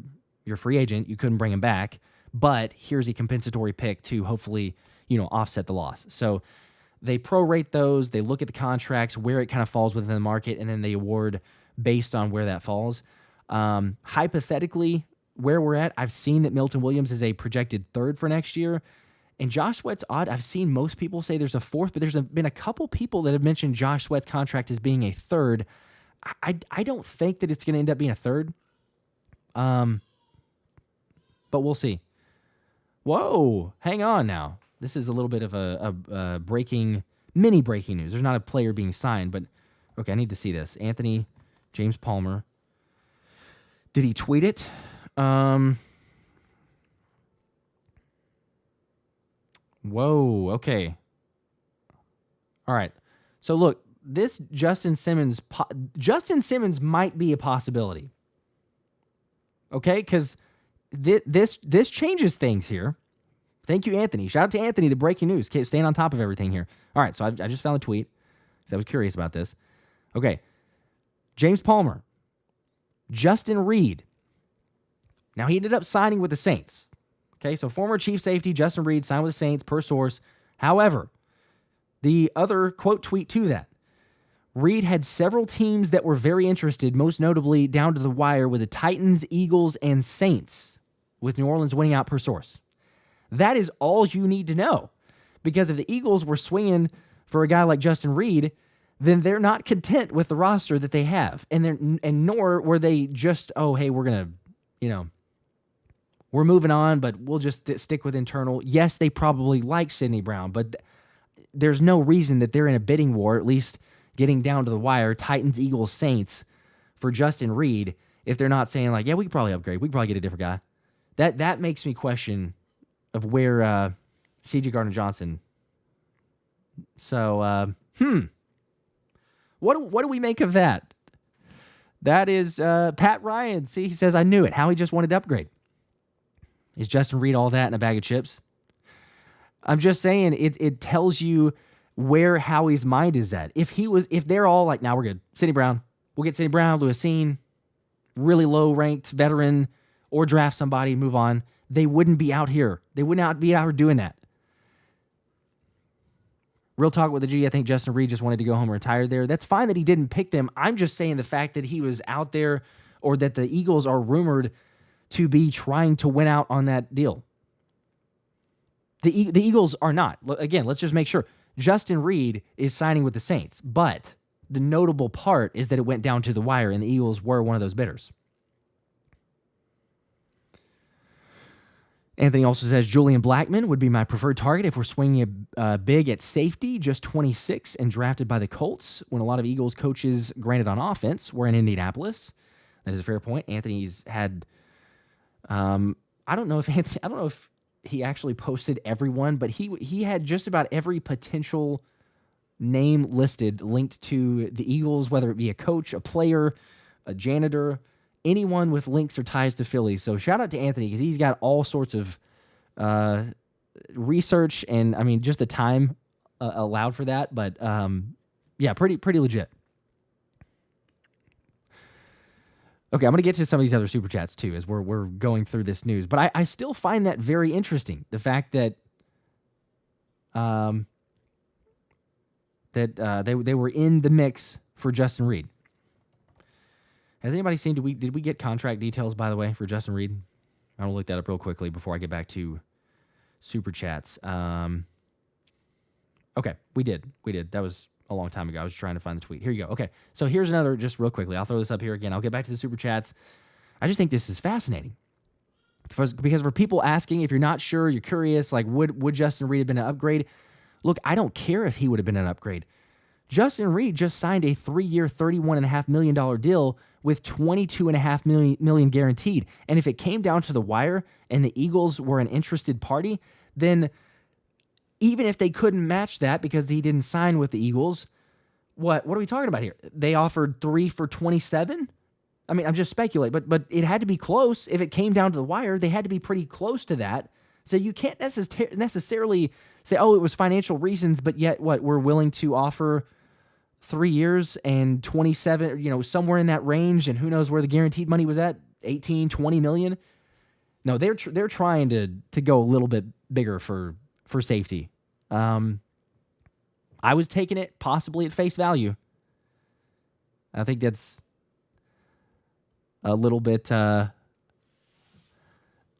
free agent. You couldn't bring him back. But here's a compensatory pick to hopefully, offset the loss. So they prorate those. They look at the contracts, where it kind of falls within the market, and then they award based on where that falls. Hypothetically, where we're at, I've seen that Milton Williams is a projected 3rd for next year. And Josh Sweat's odd. I've seen most people say there's a 4th, but there's been a couple people that have mentioned Josh Sweat's contract as being a 3rd. I don't think that it's going to end up being a 3rd. But we'll see. Whoa, hang on now. This is a little bit of a mini breaking news. There's not a player being signed, but okay, I need to see this. Anthony James Palmer. Did he tweet it? Whoa, okay. All right. So look, this Justin Simmons might be a possibility. Okay, because this changes things here. Thank you, Anthony. Shout out to Anthony, the breaking news. Staying on top of everything here. All right, so I just found a tweet because I was curious about this. Okay, James Palmer, Justin Reid. Now, he ended up signing with the Saints. Okay, so former chief safety Justin Reid signed with the Saints per source. However, the other quote tweet to that, Reid had several teams that were very interested, most notably down to the wire with the Titans, Eagles, and Saints, with New Orleans winning out per source. That is all you need to know. Because if the Eagles were swinging for a guy like Justin Reid, then they're not content with the roster that they have. And nor were they just, oh, hey, we're going to, we're moving on, but we'll just stick with internal. Yes, they probably like Sidney Brown, but there's no reason that they're in a bidding war, at least getting down to the wire, Titans, Eagles, Saints, for Justin Reid, if they're not saying like, yeah, we could probably upgrade. We could probably get a different guy. That makes me question of where CJ Gardner-Johnson. So, What do we make of that? That is Pat Ryan. See, he says, I knew it. Howie just wanted to upgrade. Is Justin Reid all that in a bag of chips? I'm just saying it tells you where Howie's mind is at. If they're all like, now we're good. Sidney Brown. We'll get Sidney Brown, Lewisine, really low-ranked veteran, or draft somebody, move on. They wouldn't be out here. They would not be out here doing that. Real talk with the G, I think Justin Reid just wanted to go home and retire there. That's fine that he didn't pick them. I'm just saying the fact that he was out there, or that the Eagles are rumored to be trying to win out on that deal. The Eagles are not. Again, let's just make sure. Justin Reid is signing with the Saints, but the notable part is that it went down to the wire, and the Eagles were one of those bidders. Anthony also says, Julian Blackmon would be my preferred target if we're swinging big at safety, just 26 and drafted by the Colts, when a lot of Eagles coaches, granted on offense, were in Indianapolis. That is a fair point. Anthony's had, I don't know if he actually posted everyone, but he had just about every potential name listed linked to the Eagles, whether it be a coach, a player, a janitor, anyone with links or ties to Philly. So shout out to Anthony, because he's got all sorts of research and, I mean, just the time allowed for that. But yeah, pretty legit. Okay, I'm going to get to some of these other super chats too as we're going through this news. But I still find that very interesting, the fact that they were in the mix for Justin Reid. Has anybody seen, did we get contract details, by the way, for Justin Reid? I want to look that up real quickly before I get back to super chats. Okay, we did. That was a long time ago. I was trying to find the tweet. Here you go. Okay, so here's another, just real quickly. I'll throw this up here again. I'll get back to the super chats. I just think this is fascinating. Because for people asking, if you're not sure, you're curious, like, would Justin Reid have been an upgrade? Look, I don't care if he would have been an upgrade. Justin Reid just signed a 3-year, $31.5 million deal with $22.5 million guaranteed. And if it came down to the wire and the Eagles were an interested party, then even if they couldn't match that because he didn't sign with the Eagles, what are we talking about here? They offered 3 for 27? I mean, I'm just speculating, but it had to be close. If it came down to the wire, they had to be pretty close to that. So you can't necessarily say, oh, it was financial reasons, but yet we're willing to offer 3 years and 27, somewhere in that range, and who knows where the guaranteed money was at, 18, 20 million. No, they're trying to go a little bit bigger for safety. I was taking it possibly at face value. I think that's a little bit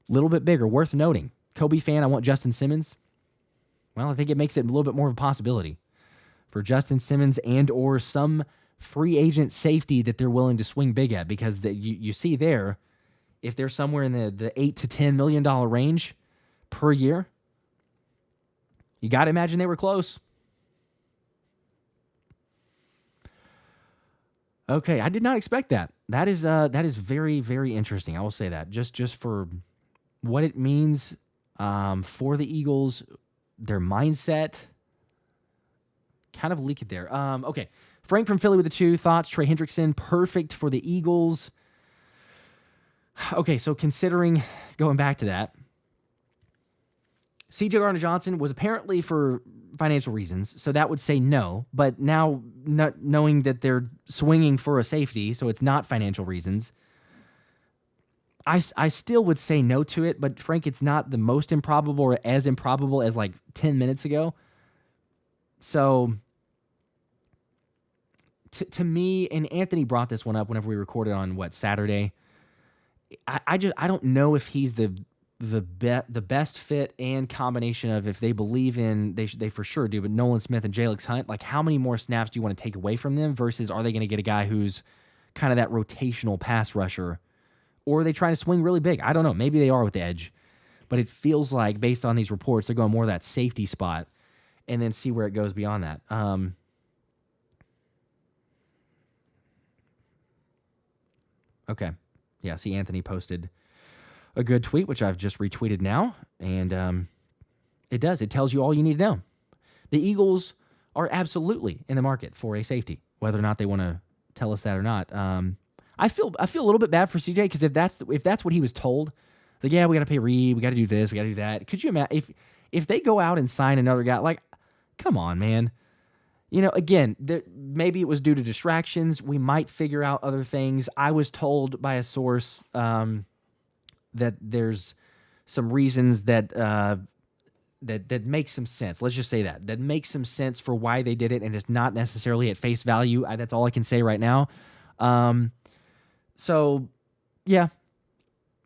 bigger. Worth noting. Kobe fan, I want Justin Simmons. Well, I think it makes it a little bit more of a possibility for Justin Simmons and or some free agent safety that they're willing to swing big at, because you see there, if they're somewhere in the $8 to $10 million range per year, you got to imagine they were close. Okay, I did not expect that. That is very, very interesting. I will say that just for what it means for the Eagles, their mindset. Kind of leak it there. Okay, Frank from Philly with the 2 thoughts. Trey Hendrickson, perfect for the Eagles. Okay, so considering going back to that, CJ Gardner-Johnson was apparently for financial reasons, so that would say no. But now, not knowing that they're swinging for a safety, so it's not financial reasons, I still would say no to it. But Frank, it's not the most improbable or as improbable as like 10 minutes ago. So to me, and Anthony brought this one up whenever we recorded on Saturday. I don't know if he's the the best fit and combination of if they believe in, they for sure do, but Nolan Smith and Jalix Hunt, like how many more snaps do you want to take away from them versus are they going to get a guy who's kind of that rotational pass rusher, or are they trying to swing really big? I don't know. Maybe they are with the edge, but it feels like based on these reports, they're going more that safety spot and then see where it goes beyond that. Okay. Yeah, see Anthony posted a good tweet, which I've just retweeted now, and it does. It tells you all you need to know. The Eagles are absolutely in the market for a safety, whether or not they want to tell us that or not. I feel a little bit bad for CJ because if that's what he was told, it's like, yeah, we got to pay Reid, we got to do this, we got to do that. Could you imagine if they go out and sign another guy? Like, come on, man. You know, again, maybe it was due to distractions. We might figure out other things. I was told by a source that there's some reasons that make some sense. Let's just say that makes some sense for why they did it, and it's not necessarily at face value. That's all I can say right now. So, yeah,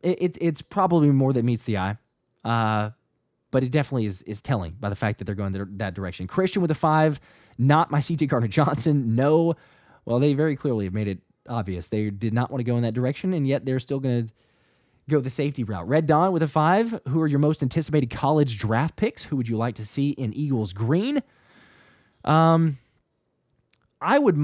it's probably more that meets the eye, but it definitely is telling by the fact that they're going that direction. Christian with a 5, not my CJ Gardner-Johnson. No, well, they very clearly have made it obvious they did not want to go in that direction, and yet they're still going to go the safety route. Red Dawn with a 5. Who are your most anticipated college draft picks? Who would you like to see in Eagles green? I would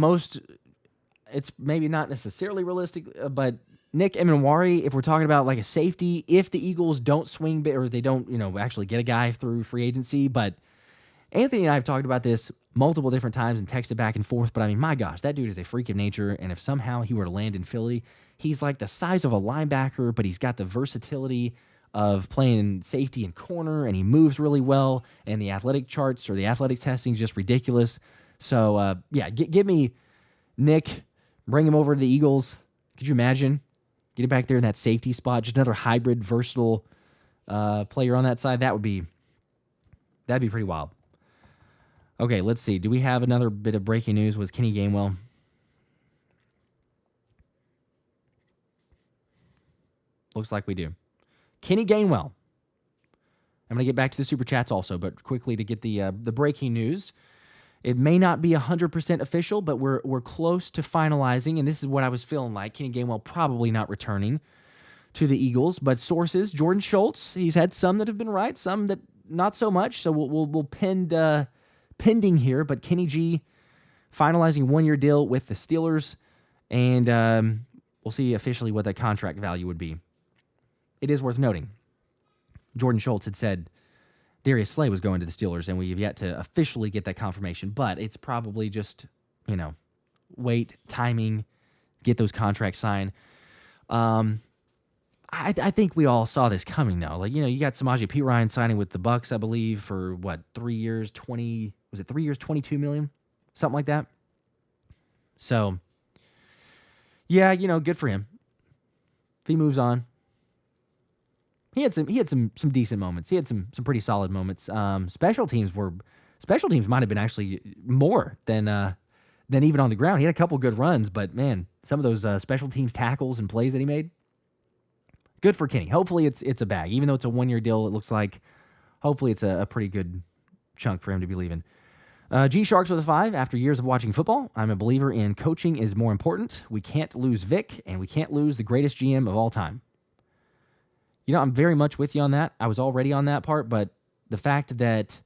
it's maybe not necessarily realistic, but Nick Emenwari, if we're talking about like a safety, if the Eagles don't swing big or they don't, actually get a guy through free agency, but Anthony and I have talked about this multiple different times and texted back and forth, but I mean, my gosh, that dude is a freak of nature, and if somehow he were to land in Philly, he's like the size of a linebacker, but he's got the versatility of playing safety and corner, and he moves really well, and the athletic charts or the athletic testing is just ridiculous. So, give me Nick, bring him over to the Eagles. Could you imagine? Get him back there in that safety spot, just another hybrid, versatile player on that side. That'd be pretty wild. Okay, let's see. Do we have another bit of breaking news? Was Kenny Gainwell? Looks like we do. Kenny Gainwell. I'm going to get back to the Super Chats also, but quickly to get the breaking news. It may not be 100% official, but we're close to finalizing, and this is what I was feeling like. Kenny Gainwell probably not returning to the Eagles, but sources, Jordan Schultz, he's had some that have been right, some that not so much, so we'll pending here, but Kenny G finalizing 1-year deal with the Steelers, and we'll see officially what that contract value would be. It is worth noting, Jordan Schultz had said Darius Slay was going to the Steelers, and we have yet to officially get that confirmation, but it's probably just, wait, timing, get those contracts signed. I think we all saw this coming, though. Like, you got Samaje Perine signing with the Bucks, I believe, for 3 years, 22 million? Something like that. So, yeah, good for him. If he moves on. He had some decent moments. He had some pretty solid moments. Special teams might have been actually more than even on the ground. He had a couple good runs, but man, some of those special teams tackles and plays that he made, good for Kenny. Hopefully it's a bag. Even though it's a 1-year deal, it looks like hopefully it's a pretty good chunk for him to be leaving. G Sharks with a 5. After years of watching football, I'm a believer in coaching is more important. We can't lose Vic, and we can't lose the greatest GM of all time. I'm very much with you on that. I was already on that part, but the fact that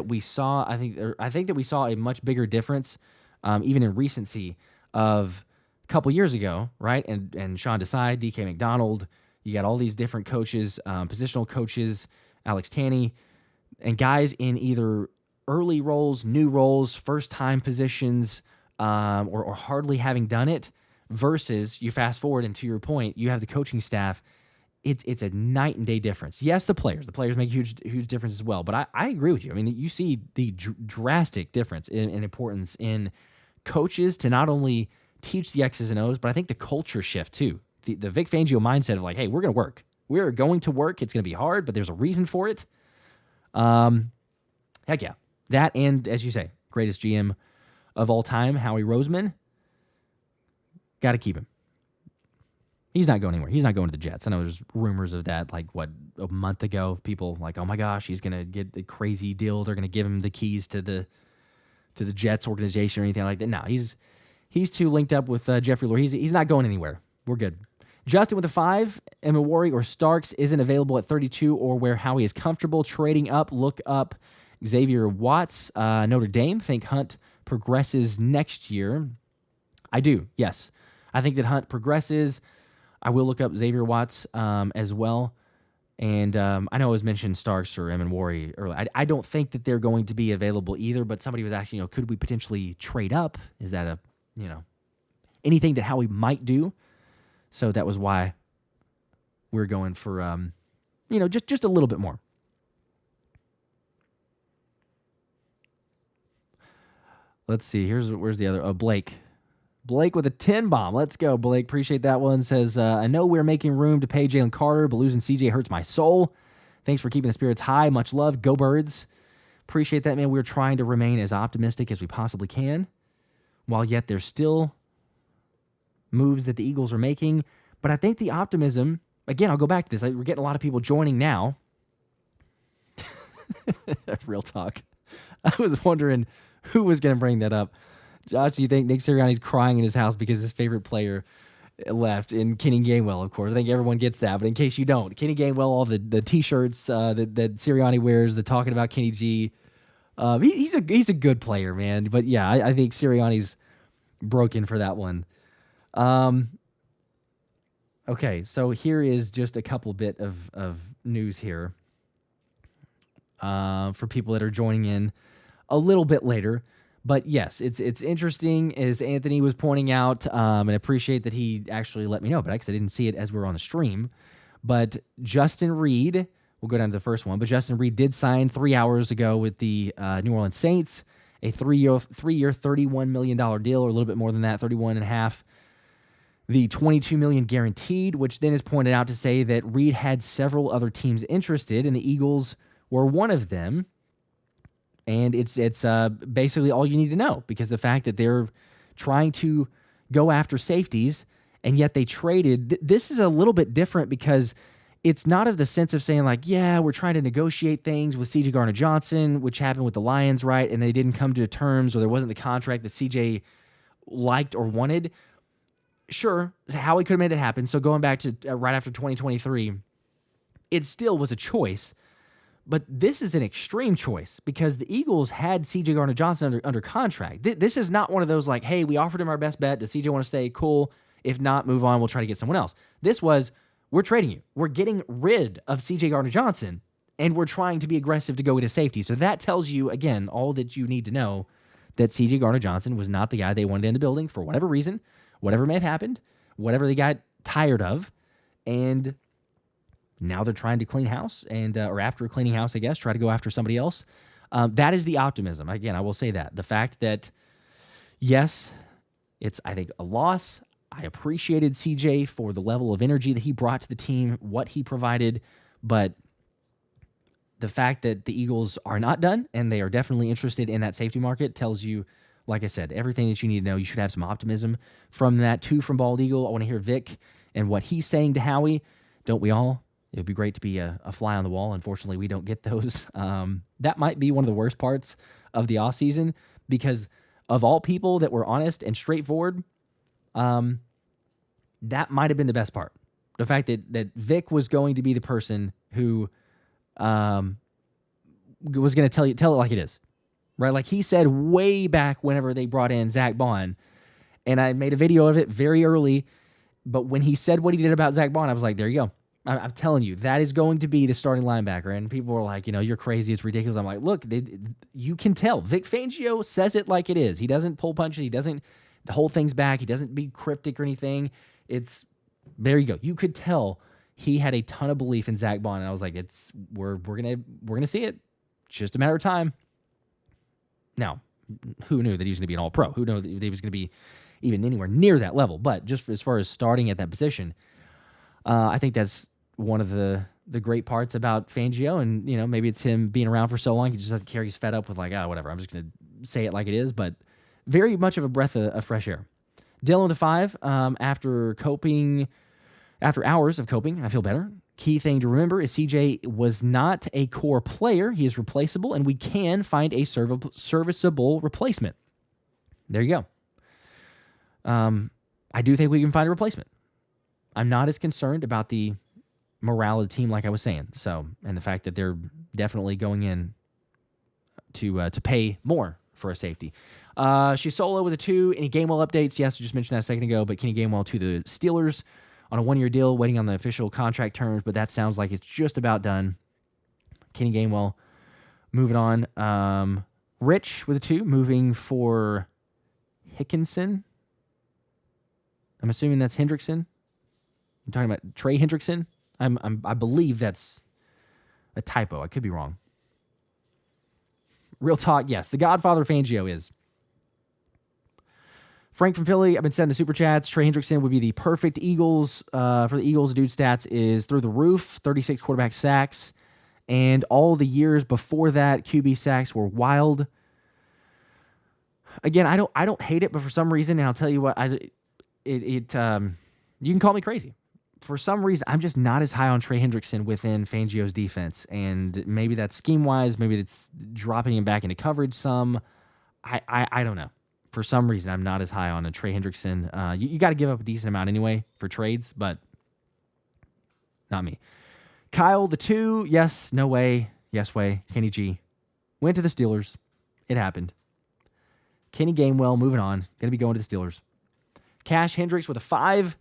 we saw, I think that we saw a much bigger difference, even in recency of a couple years ago, right? And Sean Desai, DK McDonald, you got all these different coaches, positional coaches, Alex Tanney, and guys in either early roles, new roles, first-time positions, or hardly having done it. Versus you fast forward, and to your point, you have the coaching staff. It's a night and day difference. Yes, the players make a huge difference as well. But I agree with you. I mean, you see the drastic difference in importance in coaches to not only teach the X's and O's, but I think the culture shift too. The Vic Fangio mindset of like, hey, we're going to work. We're going to work. It's going to be hard, but there's a reason for it. Heck yeah, that, and as you say, greatest GM of all time, Howie Roseman. Got to keep him. He's not going anywhere. He's not going to the Jets. I know there's rumors of that, like, a month ago. People like, oh my gosh, he's going to get a crazy deal. They're going to give him the keys to the Jets organization or anything like that. No, he's too linked up with Jeffrey Lurie. He's not going anywhere. We're good. Justin with a 5, Emawari or Starks isn't available at 32 or where Howie is comfortable. Trading up, look up Xavier Watts, Notre Dame. Think Hunt progresses next year. I do, yes. I think that Hunt progresses. I will look up Xavier Watts as well. And I know it was mentioned Starks or Emawari earlier. I don't think that they're going to be available either, but somebody was asking, could we potentially trade up? Is that anything that Howie might do? So that was why we're going for, just a little bit more. Let's see. Where's the other? Oh, Blake. Blake with a 10 bomb. Let's go, Blake. Appreciate that one. Says, I know we're making room to pay Jalen Carter, but losing CJ hurts my soul. Thanks for keeping the spirits high. Much love. Go Birds. Appreciate that, man. We're trying to remain as optimistic as we possibly can, while yet there's still moves that the Eagles are making. But I think the optimism, again, I'll go back to this. We're getting a lot of people joining now. Real talk. I was wondering who was going to bring that up. Josh, do you think Nick Sirianni's crying in his house because his favorite player left? And Kenny Gainwell, of course. I think everyone gets that. But in case you don't, Kenny Gainwell, all the T-shirts that Sirianni wears, the talking about Kenny G, he's a good player, man. But yeah, I think Sirianni's broken for that one. Okay, so here is just a couple bit of news here for people that are joining in a little bit later. But yes, it's interesting, as Anthony was pointing out, and I appreciate that he actually let me know, but I didn't see it as we were on the stream. But Justin Reid, we'll go down to the first one, but Justin Reid did sign 3 hours ago with the New Orleans Saints, a three-year, $31 million deal, or a little bit more than that, 31.5. The $22 million guaranteed, which then is pointed out to say that Reid had several other teams interested, and the Eagles were one of them. And it's basically all you need to know, because the fact that they're trying to go after safeties, and yet they traded. This is a little bit different because it's not of the sense of saying like, yeah, we're trying to negotiate things with CJ Gardner-Johnson, which happened with the Lions, right? And they didn't come to terms, or there wasn't the contract that CJ liked or wanted. Sure, Howie could have made it happen. So going back to right after 2023, it still was a choice. But this is an extreme choice because the Eagles had CJ Gardner-Johnson under contract. This is not one of those like, hey, we offered him our best bet. Does CJ want to stay? Cool. If not, move on. We'll try to get someone else. This was, we're trading you. We're getting rid of CJ Gardner-Johnson, and we're trying to be aggressive to go into safety. So that tells you, again, all that you need to know, that CJ Gardner-Johnson was not the guy they wanted in the building for whatever reason, whatever may have happened, whatever they got tired of, and now they're trying to clean house, and or after cleaning house, I guess, try to go after somebody else. That is the optimism. Again, I will say that. The fact that, yes, it's, I think, a loss. I appreciated CJ for the level of energy that he brought to the team, what he provided, but the fact that the Eagles are not done and they are definitely interested in that safety market tells you, like I said, everything that you need to know. You should have some optimism from that. Too, from Bald Eagle, I want to hear Vic and what he's saying to Howie. Don't we all? It would be great to be a fly on the wall. Unfortunately, we don't get those. That might be one of the worst parts of the offseason, because of all people that were honest and straightforward, that might have been the best part. The fact that Vic was going to be the person who was going to tell it like it is, right? Like he said way back whenever they brought in Zack Baun, and I made a video of it very early, but when he said what he did about Zack Baun, I was like, there you go. I'm telling you, that is going to be the starting linebacker. And people were like, you're crazy. It's ridiculous. I'm like, look, you can tell. Vic Fangio says it like it is. He doesn't pull punches. He doesn't hold things back. He doesn't be cryptic or anything. There you go. You could tell he had a ton of belief in Zack Baun. And I was like, we're gonna see it. It's just a matter of time. Now, who knew that he was going to be an all-pro? Who knew that he was going to be even anywhere near that level? But just as far as starting at that position, I think that's one of the great parts about Fangio, and maybe it's him being around for so long, he just doesn't care. He's fed up with like, whatever. I'm just gonna say it like it is. But very much of a breath of fresh air. Dylan with a 5. After coping After hours of coping, I feel better. Key thing to remember is CJ was not a core player. He is replaceable, and we can find a serviceable replacement. There you go. I do think we can find a replacement. I'm not as concerned about the morale of the team like I was saying. So, and the fact that they're definitely going in to pay more for a safety. She's solo with a 2. Any Gainwell updates? Yes, I just mentioned that a second ago, but Kenny Gainwell to the Steelers on a 1-year deal, waiting on the official contract terms, but that sounds like it's just about done. Kenny Gainwell moving on. Rich with a 2, moving for Hickinson. I'm assuming that's Hendrickson. I'm talking about Trey Hendrickson. I believe that's a typo. I could be wrong. Real talk, yes. The Godfather Fangio is. Frank from Philly, I've been sending the super chats. Trey Hendrickson would be the perfect Eagles. For the Eagles, dude stats is through the roof, 36 quarterback sacks. And all the years before that, QB sacks were wild. Again, I don't hate it, but for some reason, and I'll tell you what, you can call me crazy. For some reason, I'm just not as high on Trey Hendrickson within Fangio's defense. And maybe that's scheme-wise. Maybe it's dropping him back into coverage some. I don't know. For some reason, I'm not as high on a Trey Hendrickson. You got to give up a decent amount anyway for trades, but not me. Kyle, the 2, yes, no way, yes way. Kenny G. Went to the Steelers. It happened. Kenny Gainwell, moving on. Going to be going to the Steelers. Cash Hendricks with a 5.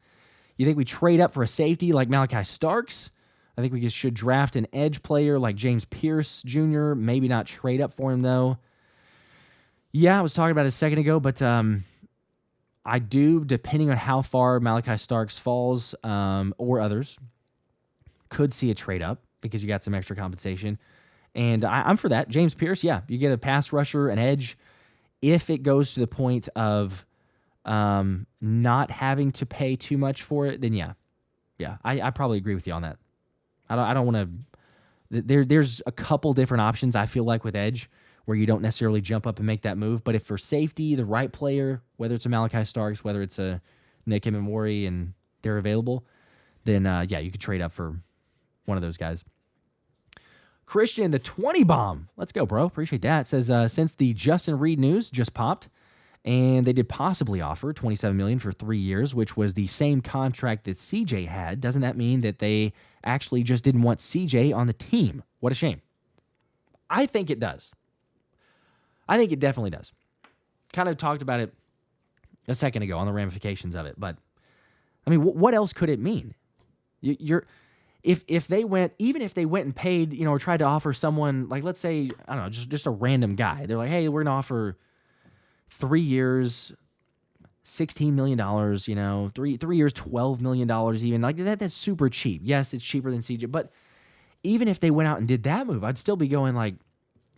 You think we trade up for a safety like Malachi Starks? I think we should draft an edge player like James Pierce Jr. Maybe not trade up for him, though. Yeah, I was talking about it a second ago, but I do, depending on how far Malachi Starks falls or others, could see a trade up because you got some extra compensation. And I'm for that. James Pierce, yeah, you get a pass rusher, an edge. If it goes to the point of not having to pay too much for it, then yeah, I probably agree with you on that. I don't want to. There's a couple different options I feel like with edge where you don't necessarily jump up and make that move, but if for safety, the right player, whether it's a Malachi Starks, whether it's a Nick Imamori, and they're available, then yeah, you could trade up for one of those guys. Christian, the 20 bomb. Let's go, bro. Appreciate that. Says since the Justin Reid news just popped. And they did possibly offer $27 million for 3 years, which was the same contract that CJ had. Doesn't that mean that they actually just didn't want CJ on the team? What a shame. I think it does. I think it definitely does. Kind of talked about it a second ago on the ramifications of it, but I mean, what else could it mean? If they went, even if they went and paid, or tried to offer someone like, let's say, I don't know, just a random guy. They're like, hey, we're gonna offer 3 years, $16 million, 3 years, $12 million even. Like that's super cheap. Yes, it's cheaper than CJ, but even if they went out and did that move, I'd still be going like,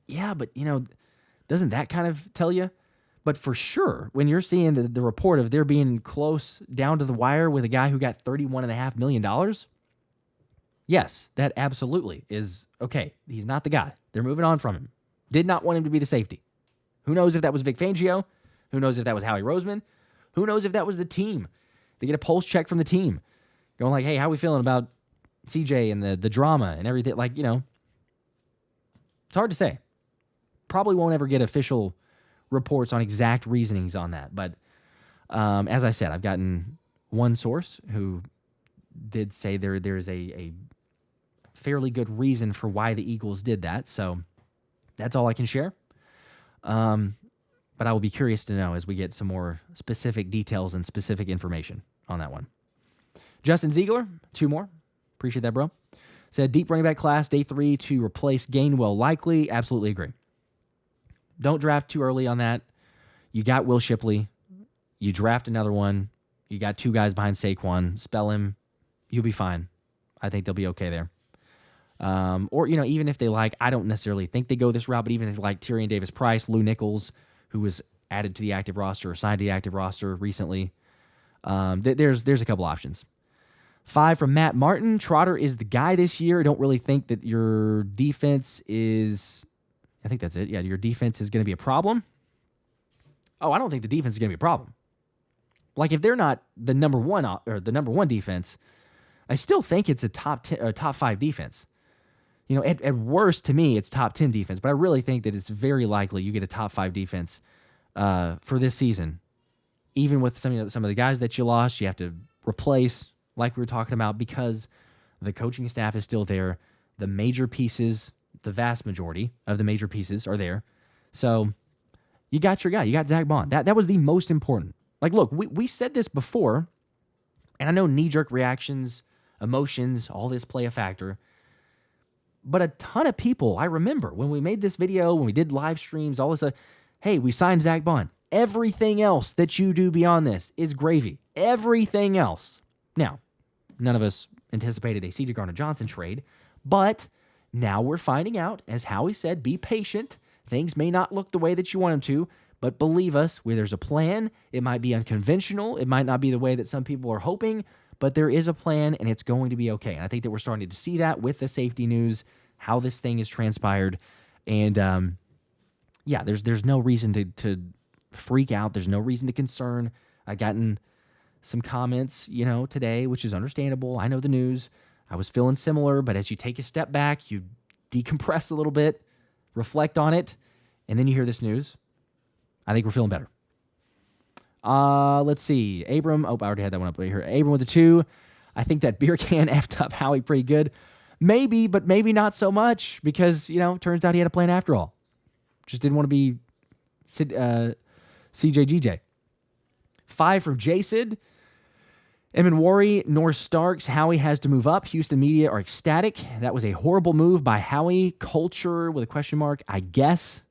yeah, but doesn't that kind of tell you? But for sure, when you're seeing the report of there being close down to the wire with a guy who got $31.5 million, yes, that absolutely is okay. He's not the guy. They're moving on from him. Did not want him to be the safety. Who knows if that was Vic Fangio? Who knows if that was Howie Roseman? Who knows if that was the team? They get a pulse check from the team. Going like, hey, how are we feeling about CJ and the drama and everything? Like, it's hard to say. Probably won't ever get official reports on exact reasonings on that. But as I said, I've gotten one source who did say there is a fairly good reason for why the Eagles did that. So that's all I can share. But I will be curious to know as we get some more specific details and specific information on that one. Justin Ziegler, 2 more. Appreciate that, bro. Said deep running back class, day 3 to replace Gainwell likely. Absolutely agree. Don't draft too early on that. You got Will Shipley. You draft another one. You got 2 guys behind Saquon. Spell him. You'll be fine. I think they'll be okay there. Or, even if they I don't necessarily think they go this route, but even if they like Tyrion Davis-Price, Lou Nichols, who was added to the active roster or signed to the active roster recently, there's a couple options. 5 from Matt Martin. Trotter is the guy this year. I don't really think that your defense is... I think that's it. Yeah, your defense is going to be a problem. Oh, I don't think the defense is going to be a problem. Like, if they're not the number one defense, I still think it's a top 10 or top 5 defense. You know, at worst, to me, it's top 10 defense, but I really think that it's very likely you get a top 5 defense for this season. Even with some of the guys that you lost, you have to replace, like we were talking about, because the coaching staff is still there. The major pieces, the vast majority of the major pieces are there. So you got your guy. You got Zack Baun. That was the most important. Like, look, we said this before, and I know knee-jerk reactions, emotions, all this play a factor. But a ton of people, I remember, when we made this video, when we did live streams, all this stuff, hey, we signed Zack Baun. Everything else that you do beyond this is gravy. Everything else. Now, none of us anticipated a CJ Gardner-Johnson trade, but now we're finding out, as Howie said, be patient. Things may not look the way that you want them to, but believe us, where there's a plan, it might be unconventional, it might not be the way that some people are hoping, but there is a plan, and it's going to be okay. And I think that we're starting to see that with the safety news, how this thing has transpired. And, yeah, there's no reason to freak out. There's no reason to concern. I've gotten some comments, today, which is understandable. I know the news. I was feeling similar, but as you take a step back, you decompress a little bit, reflect on it, and then you hear this news. I think we're feeling better. Let's see. Abram. Oh, I already had that one up right here. Abram with the 2. I think that beer can effed up Howie pretty good. Maybe, but maybe not so much because, turns out he had a plan after all. Just didn't want to be CJGJ. 5 from J-Sid. Worry, North Starks. Howie has to move up. Houston media are ecstatic. That was a horrible move by Howie. Culture with a question mark, I guess.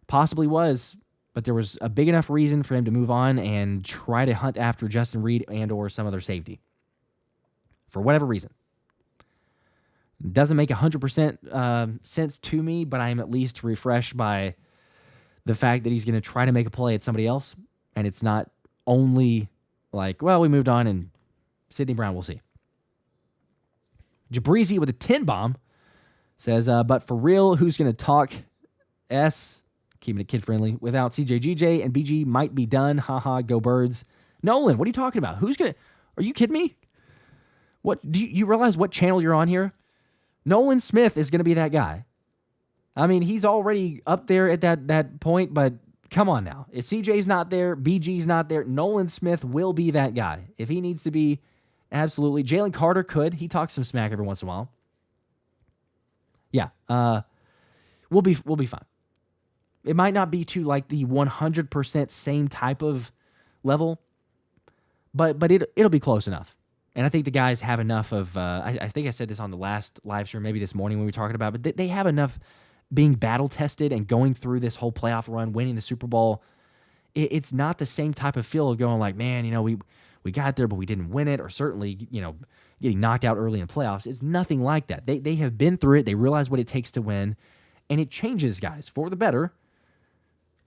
Possibly was. But there was a big enough reason for him to move on and try to hunt after Justin Reid and or some other safety. For whatever reason. Doesn't make 100% sense to me, but I am at least refreshed by the fact that he's going to try to make a play at somebody else. And it's not only like, well, we moved on and Sidney Brown, we'll see. Jabrizi with a 10 bomb says, but for real, who's going to talk S, keeping it kid-friendly, without CJGJ and BG might be done. Haha, go Birds. Nolan, what are you talking about? Are you kidding me? What, do you realize what channel you're on here? Nolan Smith is going to be that guy. I mean, he's already up there at that point, but come on now. If CJ's not there, BG's not there, Nolan Smith will be that guy. If he needs to be, absolutely. Jalen Carter could. He talks some smack every once in a while. Yeah. We'll be fine. It might not be to like the 100% same type of level, but it'll be close enough. And I think the guys have enough of, I think I said this on the last live stream, maybe this morning when we were talking about it, but they have enough being battle-tested and going through this whole playoff run, winning the Super Bowl. It's not the same type of feel of going like, man, we got there, but we didn't win it, or certainly, getting knocked out early in the playoffs. It's nothing like that. They have been through it. They realize what it takes to win, and it changes guys for the better.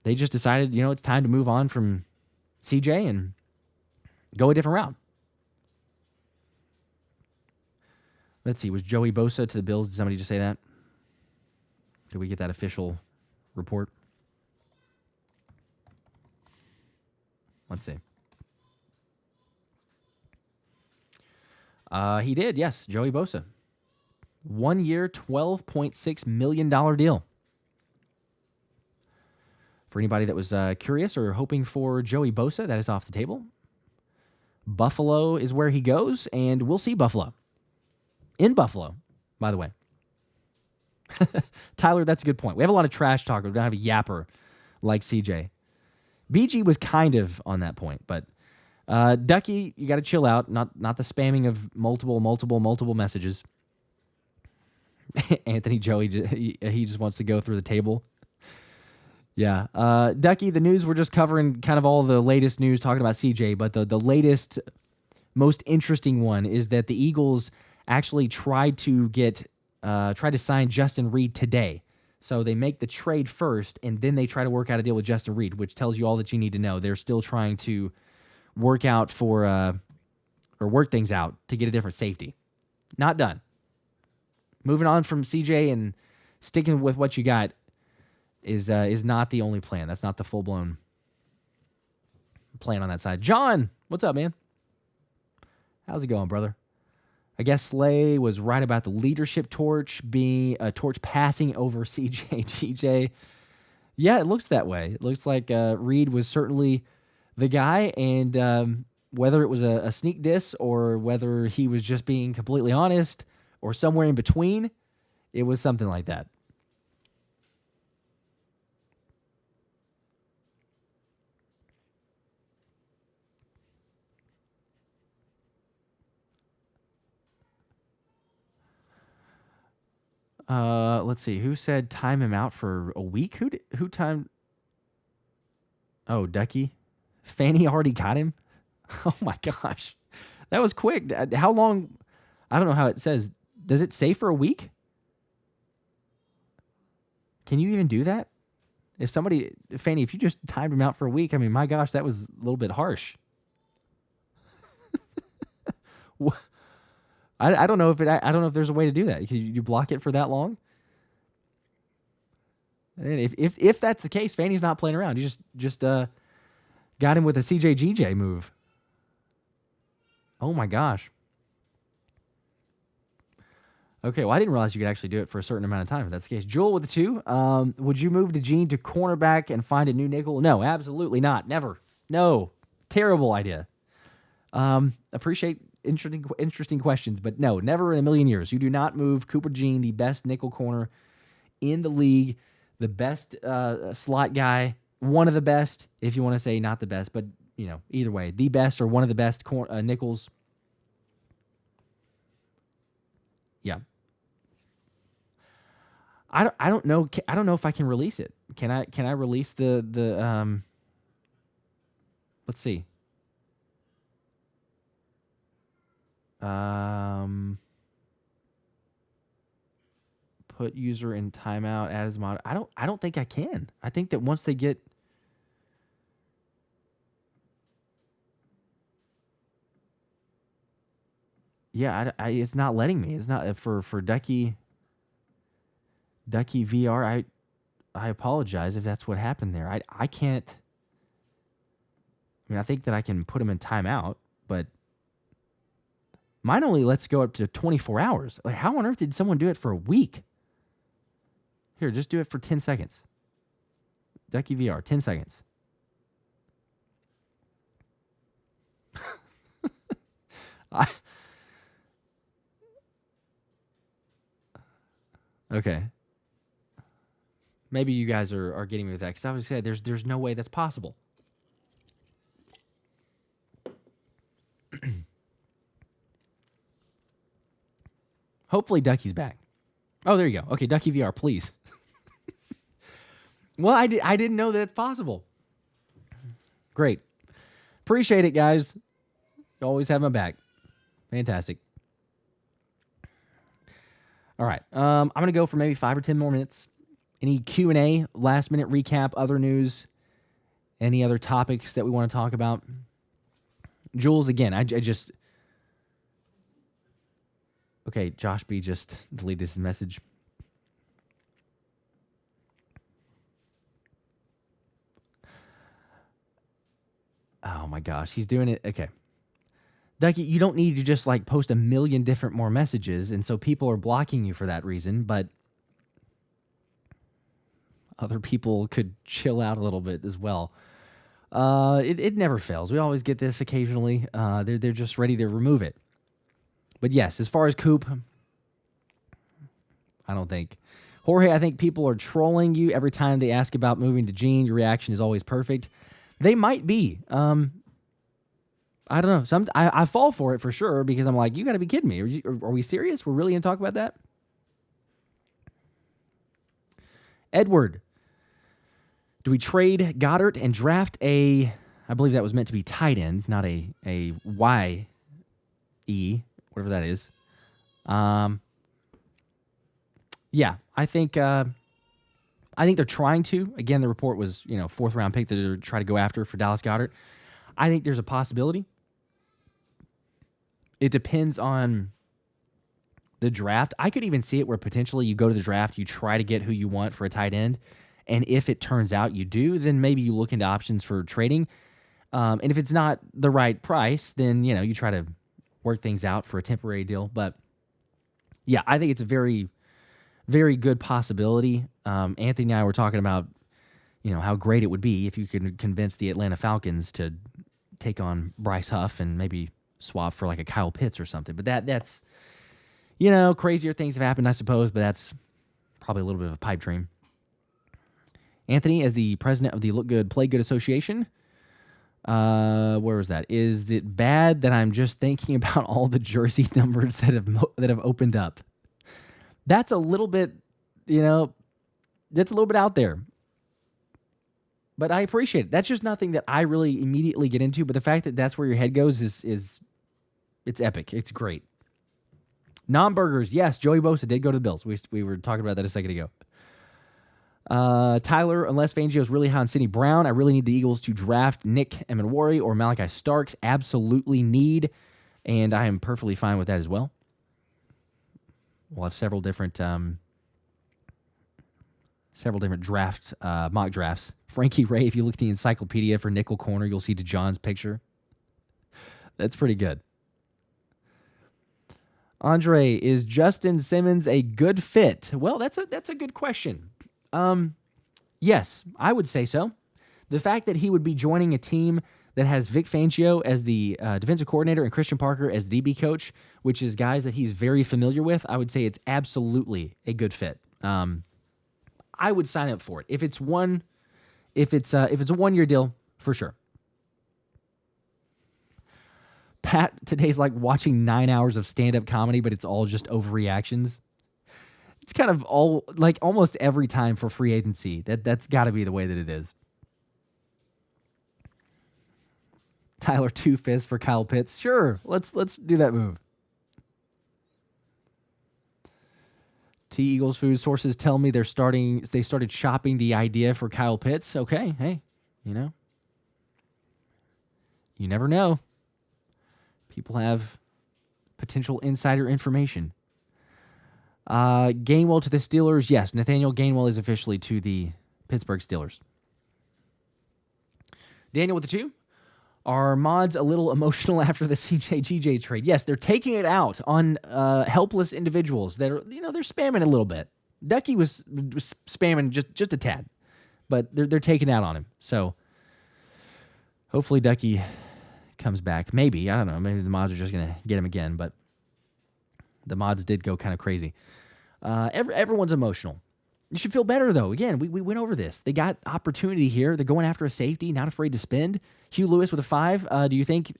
They just decided, it's time to move on from CJ and go a different route. Let's see. Was Joey Bosa to the Bills? Did somebody just say that? Did we get that official report? Let's see. He did, yes. Joey Bosa. 1 year, $12.6 million deal. For anybody that was curious or hoping for Joey Bosa, that is off the table. Buffalo is where he goes, and we'll see Buffalo. In Buffalo, by the way. Tyler, that's a good point. We have a lot of trash talk. We don't have a yapper like CJ. BG was kind of on that point, but Ducky, you got to chill out. Not the spamming of multiple messages. Anthony Joey, he just wants to go through the table. Yeah. Ducky, the news, we're just covering kind of all the latest news talking about CJ, but the latest, most interesting one is that the Eagles actually tried to sign Justin Reid today. So they make the trade first, and then they try to work out a deal with Justin Reid, which tells you all that you need to know. They're still trying to work things out to get a different safety. Not done. Moving on from CJ and sticking with what you got is not the only plan. That's not the full-blown plan on that side. John, what's up, man? How's it going, brother? I guess Slay was right about the leadership torch being a torch passing over CJGJ. Yeah, it looks that way. It looks like Reid was certainly the guy, and whether it was a sneak diss or whether he was just being completely honest or somewhere in between, it was something like that. Let's see. Who said time him out for a week? Who timed? Oh, Ducky. Fanny already got him? Oh my gosh. That was quick. How long? I don't know how it says. Does it say for a week? Can you even do that? Fanny, if you just timed him out for a week, I mean, my gosh, that was a little bit harsh. I don't know I don't know if there's a way to do that. Can you block it for that long? And if that's the case, Fanny's not playing around. You just got him with a CJGJ move. Oh my gosh. Okay, well, I didn't realize you could actually do it for a certain amount of time. If that's the case, Joel with the 2. Would you move DeJean to cornerback and find a new nickel? No, absolutely not. Never. No. Terrible idea. Appreciate interesting questions, but no, never in a million years. You do not move Cooper Jean, the best nickel corner in the league, the best slot guy, one of the best, if you want to say not the best, but either way, the best or one of the best nickels. Yeah. I don't know. I don't know if I can release it. Can I release the let's see. Put user in timeout, add as mod. I don't think I can. I think that once they get it's not letting me. It's not for Ducky VR. I apologize if that's what happened there. I can't. I mean, I think that I can put him in timeout, but mine only lets go up to 24 hours. Like, how on earth did someone do it for a week? Here, just do it for 10 seconds. Ducky VR, 10 seconds. Okay. Maybe you guys are getting me with that, because I would say there's no way that's possible. Hopefully Ducky's back. Oh, there you go. Okay, Ducky VR, please. Well, I didn't know that it's possible. Great. Appreciate it, guys. You always have my back. Fantastic. All right. I'm going to go for maybe 5 or 10 more minutes. Any Q&A, last minute recap, other news, any other topics that we want to talk about? Jules, again, I just... Okay, Josh B just deleted his message. Oh my gosh, he's doing it. Okay. Ducky, you don't need to just post a million different more messages, and so people are blocking you for that reason, but other people could chill out a little bit as well. It never fails. We always get this occasionally. They're just ready to remove it. But yes, as far as Coop, I don't think. Jorge, I think people are trolling you every time they ask about moving to Gene. Your reaction is always perfect. They might be. I don't know. I fall for it for sure, because I'm like, you got to be kidding me. Are we serious? We're really going to talk about that? Edward, do we trade Goedert and draft I believe that was meant to be tight end, not a Y-E, whatever that is. Yeah, I think they're trying to. Again, the report was, 4th round pick that they're trying to go after for Dallas Goedert. I think there's a possibility. It depends on the draft. I could even see it where potentially you go to the draft, you try to get who you want for a tight end, and if it turns out you do, then maybe you look into options for trading. And if it's not the right price, then you try to work things out for a temporary deal. But yeah, I think it's a very, very good possibility. Anthony and I were talking about, how great it would be if you could convince the Atlanta Falcons to take on Bryce Huff and maybe swap for like a Kyle Pitts or something. But that's, crazier things have happened, I suppose, but that's probably a little bit of a pipe dream. Anthony, as the president of the Look Good, Play Good Association, where was that? Is it bad that I'm just thinking about all the jersey numbers that have opened up? That's a little bit, that's a little bit out there. But I appreciate it. That's just nothing that I really immediately get into. But the fact that that's where your head goes is it's epic. It's great. Non-burgers, yes, Joey Bosa did go to the Bills. We were talking about that a second ago. Tyler, unless Fangio is really high on Sidney Brown, I really need the Eagles to draft Nick Emenwari or Malachi Starks. Absolutely need, and I am perfectly fine with that as well. We'll have several different draft mock drafts. Frankie Ray, if you look at the encyclopedia for nickel corner, you'll see DeJohn's picture. That's pretty good. Andre, is Justin Simmons a good fit? Well, that's a good question. Yes, I would say so. The fact that he would be joining a team that has Vic Fangio as the defensive coordinator and Christian Parker as the DB coach, which is guys that he's very familiar with, I would say it's absolutely a good fit. I would sign up for it if it's a 1-year deal for sure. Pat, today's like watching 9 hours of stand-up comedy, but it's all just overreactions. It's kind of all like almost every time for free agency. That's got to be the way that it is. Tyler, 2 fists for Kyle Pitts. Sure, let's do that move. T Eagles food sources tell me they started shopping the idea for Kyle Pitts. Okay, hey, you never know. People have potential insider information. Gainwell to the Steelers. Yes, Nathaniel Gainwell is officially to the Pittsburgh Steelers. Daniel with the 2. Are mods a little emotional after the CJGJ trade? Yes, they're taking it out on helpless individuals that are, they're spamming a little bit. Ducky was spamming just a tad, but they're taking out on him. So hopefully Ducky comes back. Maybe, I don't know. Maybe the mods are just gonna get him again, but the mods did go kind of crazy. Everyone's emotional. You should feel better, though. Again, we went over this. They got opportunity here. They're going after a safety, not afraid to spend. Hugh Lewis with a 5. Do you think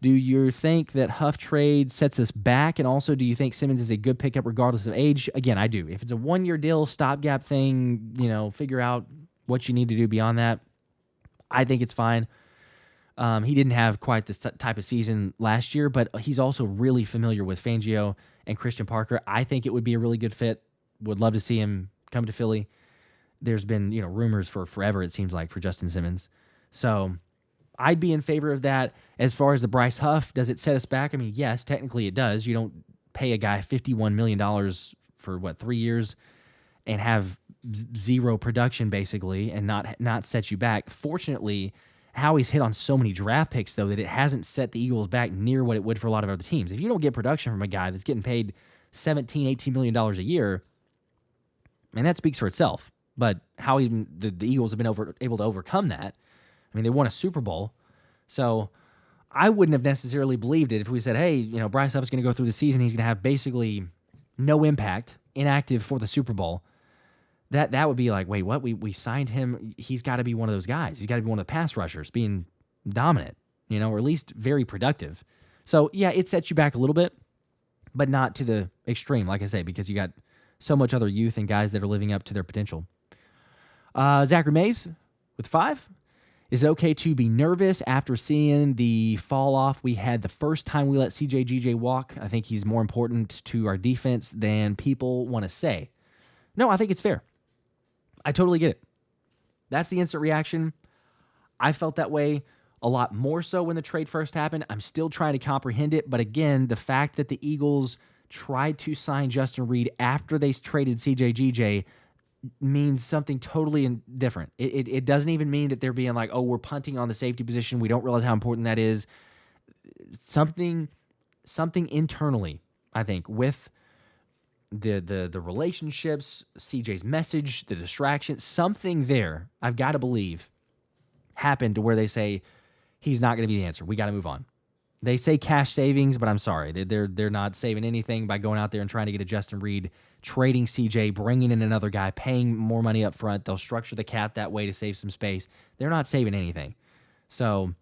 that Huff trade sets us back? And also, do you think Simmons is a good pickup regardless of age? Again, I do. If it's a 1-year deal, stopgap thing, figure out what you need to do beyond that. I think it's fine. He didn't have quite this type of season last year, but he's also really familiar with Fangio and Christian Parker. I think it would be a really good fit. Would love to see him come to Philly. There's been, rumors for forever, it seems like, for Justin Simmons. So I'd be in favor of that. As far as the Bryce Huff, does it set us back? I mean, yes, technically it does. You don't pay a guy $51 million for, 3 years and have zero production, basically, and not set you back. Fortunately, Howie's hit on so many draft picks, though, that it hasn't set the Eagles back near what it would for a lot of other teams. If you don't get production from a guy that's getting paid $17, $18 million a year, and that speaks for itself. But how even the Eagles have been able to overcome that. I mean, they won a Super Bowl. So I wouldn't have necessarily believed it if we said, hey, Bryce Huff's going to go through the season. He's going to have basically no impact, inactive for the Super Bowl. That would be like, wait, what? We signed him. He's got to be one of those guys. He's got to be one of the pass rushers being dominant, or at least very productive. So, yeah, it sets you back a little bit, but not to the extreme, like I say, because you got so much other youth and guys that are living up to their potential. Zachary Mays with 5. Is it okay to be nervous after seeing the fall off we had the first time we let CJGJ walk? I think he's more important to our defense than people want to say. No, I think it's fair. I totally get it. That's the instant reaction. I felt that way a lot more so when the trade first happened. I'm still trying to comprehend it. But again, the fact that the Eagles tried to sign Justin Reid after they traded CJGJ means something totally different. It doesn't even mean that they're being like, oh, we're punting on the safety position. We don't realize how important that is. Something something internally, I think, with the relationships, CJ's message, the distraction, something there, I've got to believe, happened to where they say he's not going to be the answer. We got to move on. They say cash savings, but I'm sorry. They're not saving anything by going out there and trying to get a Justin Reid, trading CJ, bringing in another guy, paying more money up front. They'll structure the cap that way to save some space. They're not saving anything. So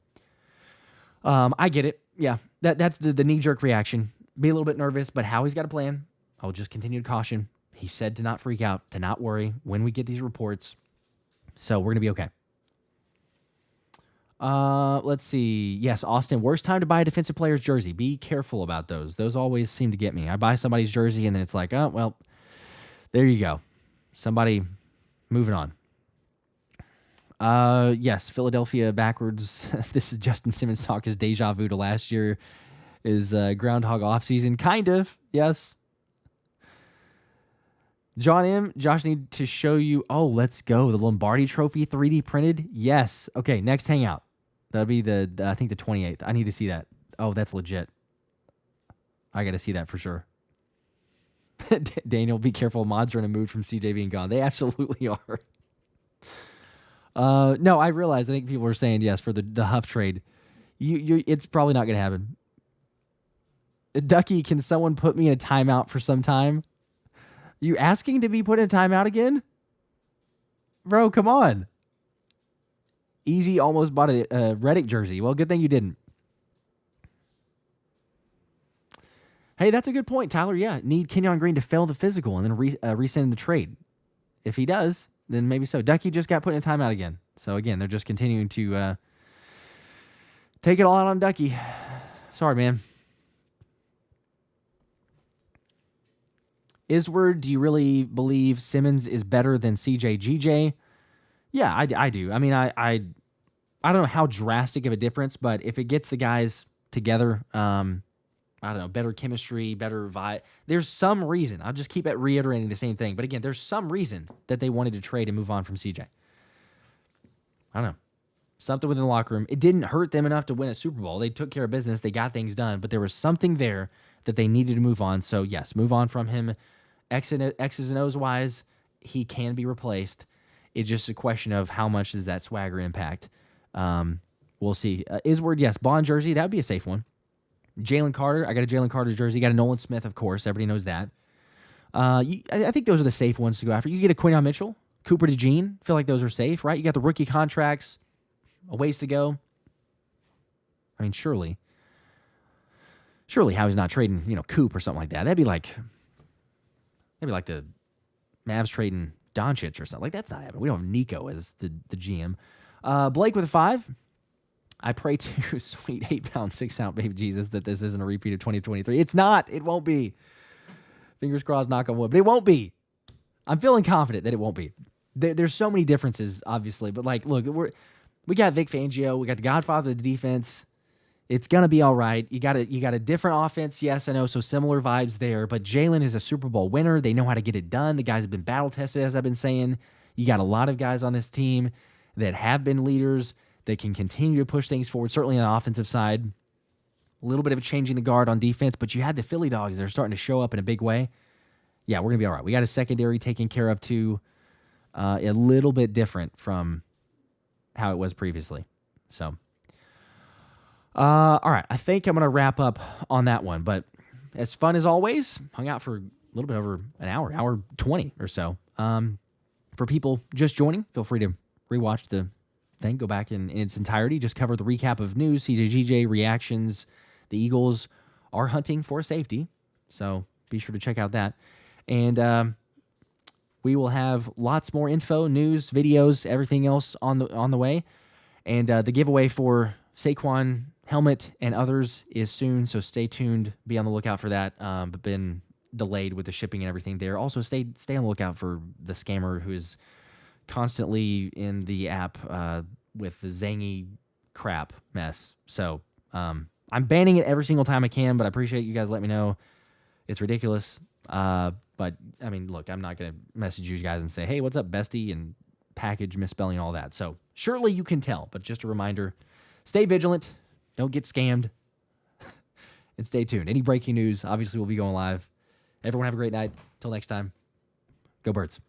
I get it. Yeah, that's the knee-jerk reaction. Be a little bit nervous, but Howie's got a plan. I'll just continue to caution. He said to not freak out, to not worry when we get these reports. So we're going to be okay. Let's see. Yes, Austin, worst time to buy a defensive player's jersey. Be careful about those. Those always seem to get me. I buy somebody's jersey, and then it's like, oh, well, there you go. Somebody moving on. Yes, Philadelphia backwards. This is Justin Simmons talk. His deja vu to last year is groundhog offseason. Kind of, yes. John M., Josh, need to show you. Oh, let's go. The Lombardi Trophy 3D printed. Yes. Okay, next hangout. That'll be I think the 28th. I need to see that. Oh, that's legit. I got to see that for sure. Daniel, be careful. Mods are in a mood from CJ being gone. They absolutely are. No, I realize. I think people are saying yes for the Huff trade. It's probably not going to happen. Ducky, can someone put me in a timeout for some time? You asking to be put in a timeout again? Bro, come on. Easy almost bought a Reddick jersey. Well, good thing you didn't. Hey, that's a good point, Tyler. Yeah, need Kenyon Green to fail the physical and then resend the trade. If he does, then maybe so. Ducky just got put in a timeout again. So, again, they're just continuing to take it all out on Ducky. Sorry, man. Isward, do you really believe Simmons is better than CJGJ? Yeah, I do. I mean, I don't know how drastic of a difference, but if it gets the guys together, I don't know, better chemistry, better vibe. There's some reason. I'll just keep reiterating the same thing. But again, there's some reason that they wanted to trade and move on from CJ. I don't know. Something within the locker room. It didn't hurt them enough to win a Super Bowl. They took care of business. They got things done. But there was something there that they needed to move on. So, yes, move on from him. X's and O's wise, he can be replaced. It's just a question of how much does that swagger impact. We'll see. Isward, yes. Baun jersey, that would be a safe one. Jalen Carter, I got a Jalen Carter jersey. Got a Nolan Smith, of course. Everybody knows that. I think those are the safe ones to go after. You get a Quinyon Mitchell, Cooper DeJean. I feel like those are safe, right? You got the rookie contracts. A ways to go. I mean, surely Howie's not trading, Coop or something like that. That'd be like the Mavs trading Doncic or something. Like, that's not happening. We don't have Nico as the GM. Blake with a 5. I pray to sweet 8-pound, 6-ounce baby Jesus that this isn't a repeat of 2023. It's not. It won't be. Fingers crossed, knock on wood. But it won't be. I'm feeling confident that it won't be. There's so many differences, obviously. But, look, we got Vic Fangio. We got the godfather of the defense. It's going to be all right. You got a different offense, yes, I know, so similar vibes there. But Jalen is a Super Bowl winner. They know how to get it done. The guys have been battle-tested, as I've been saying. You got a lot of guys on this team that have been leaders that can continue to push things forward, certainly on the offensive side. A little bit of a changing the guard on defense, but you had the Philly dogs that are starting to show up in a big way. Yeah, we're going to be all right. We got a secondary taken care of, too. A little bit different from how it was previously. So, all right. I think I'm going to wrap up on that one. But as fun as always, hung out for a little bit over an hour 20 or so. For people just joining, feel free to rewatch the thing. Go back in its entirety. Just cover the recap of news, CJGJ, reactions. The Eagles are hunting for safety. So be sure to check out that. And we will have lots more info, news, videos, everything else on the way. And the giveaway for Saquon helmet and others is soon, so stay tuned. Be on the lookout for that. But been delayed with the shipping and everything there. Also, stay on the lookout for the scammer who is constantly in the app with the zangy crap mess. So I'm banning it every single time I can, but I appreciate you guys letting me know. It's ridiculous. But, I mean, look, I'm not going to message you guys and say, hey, what's up, bestie, and package misspelling all that. So surely you can tell, but just a reminder, stay vigilant. Don't get scammed. and stay tuned. Any breaking news, obviously, we'll be going live. Everyone have a great night. Till next time, go Birds.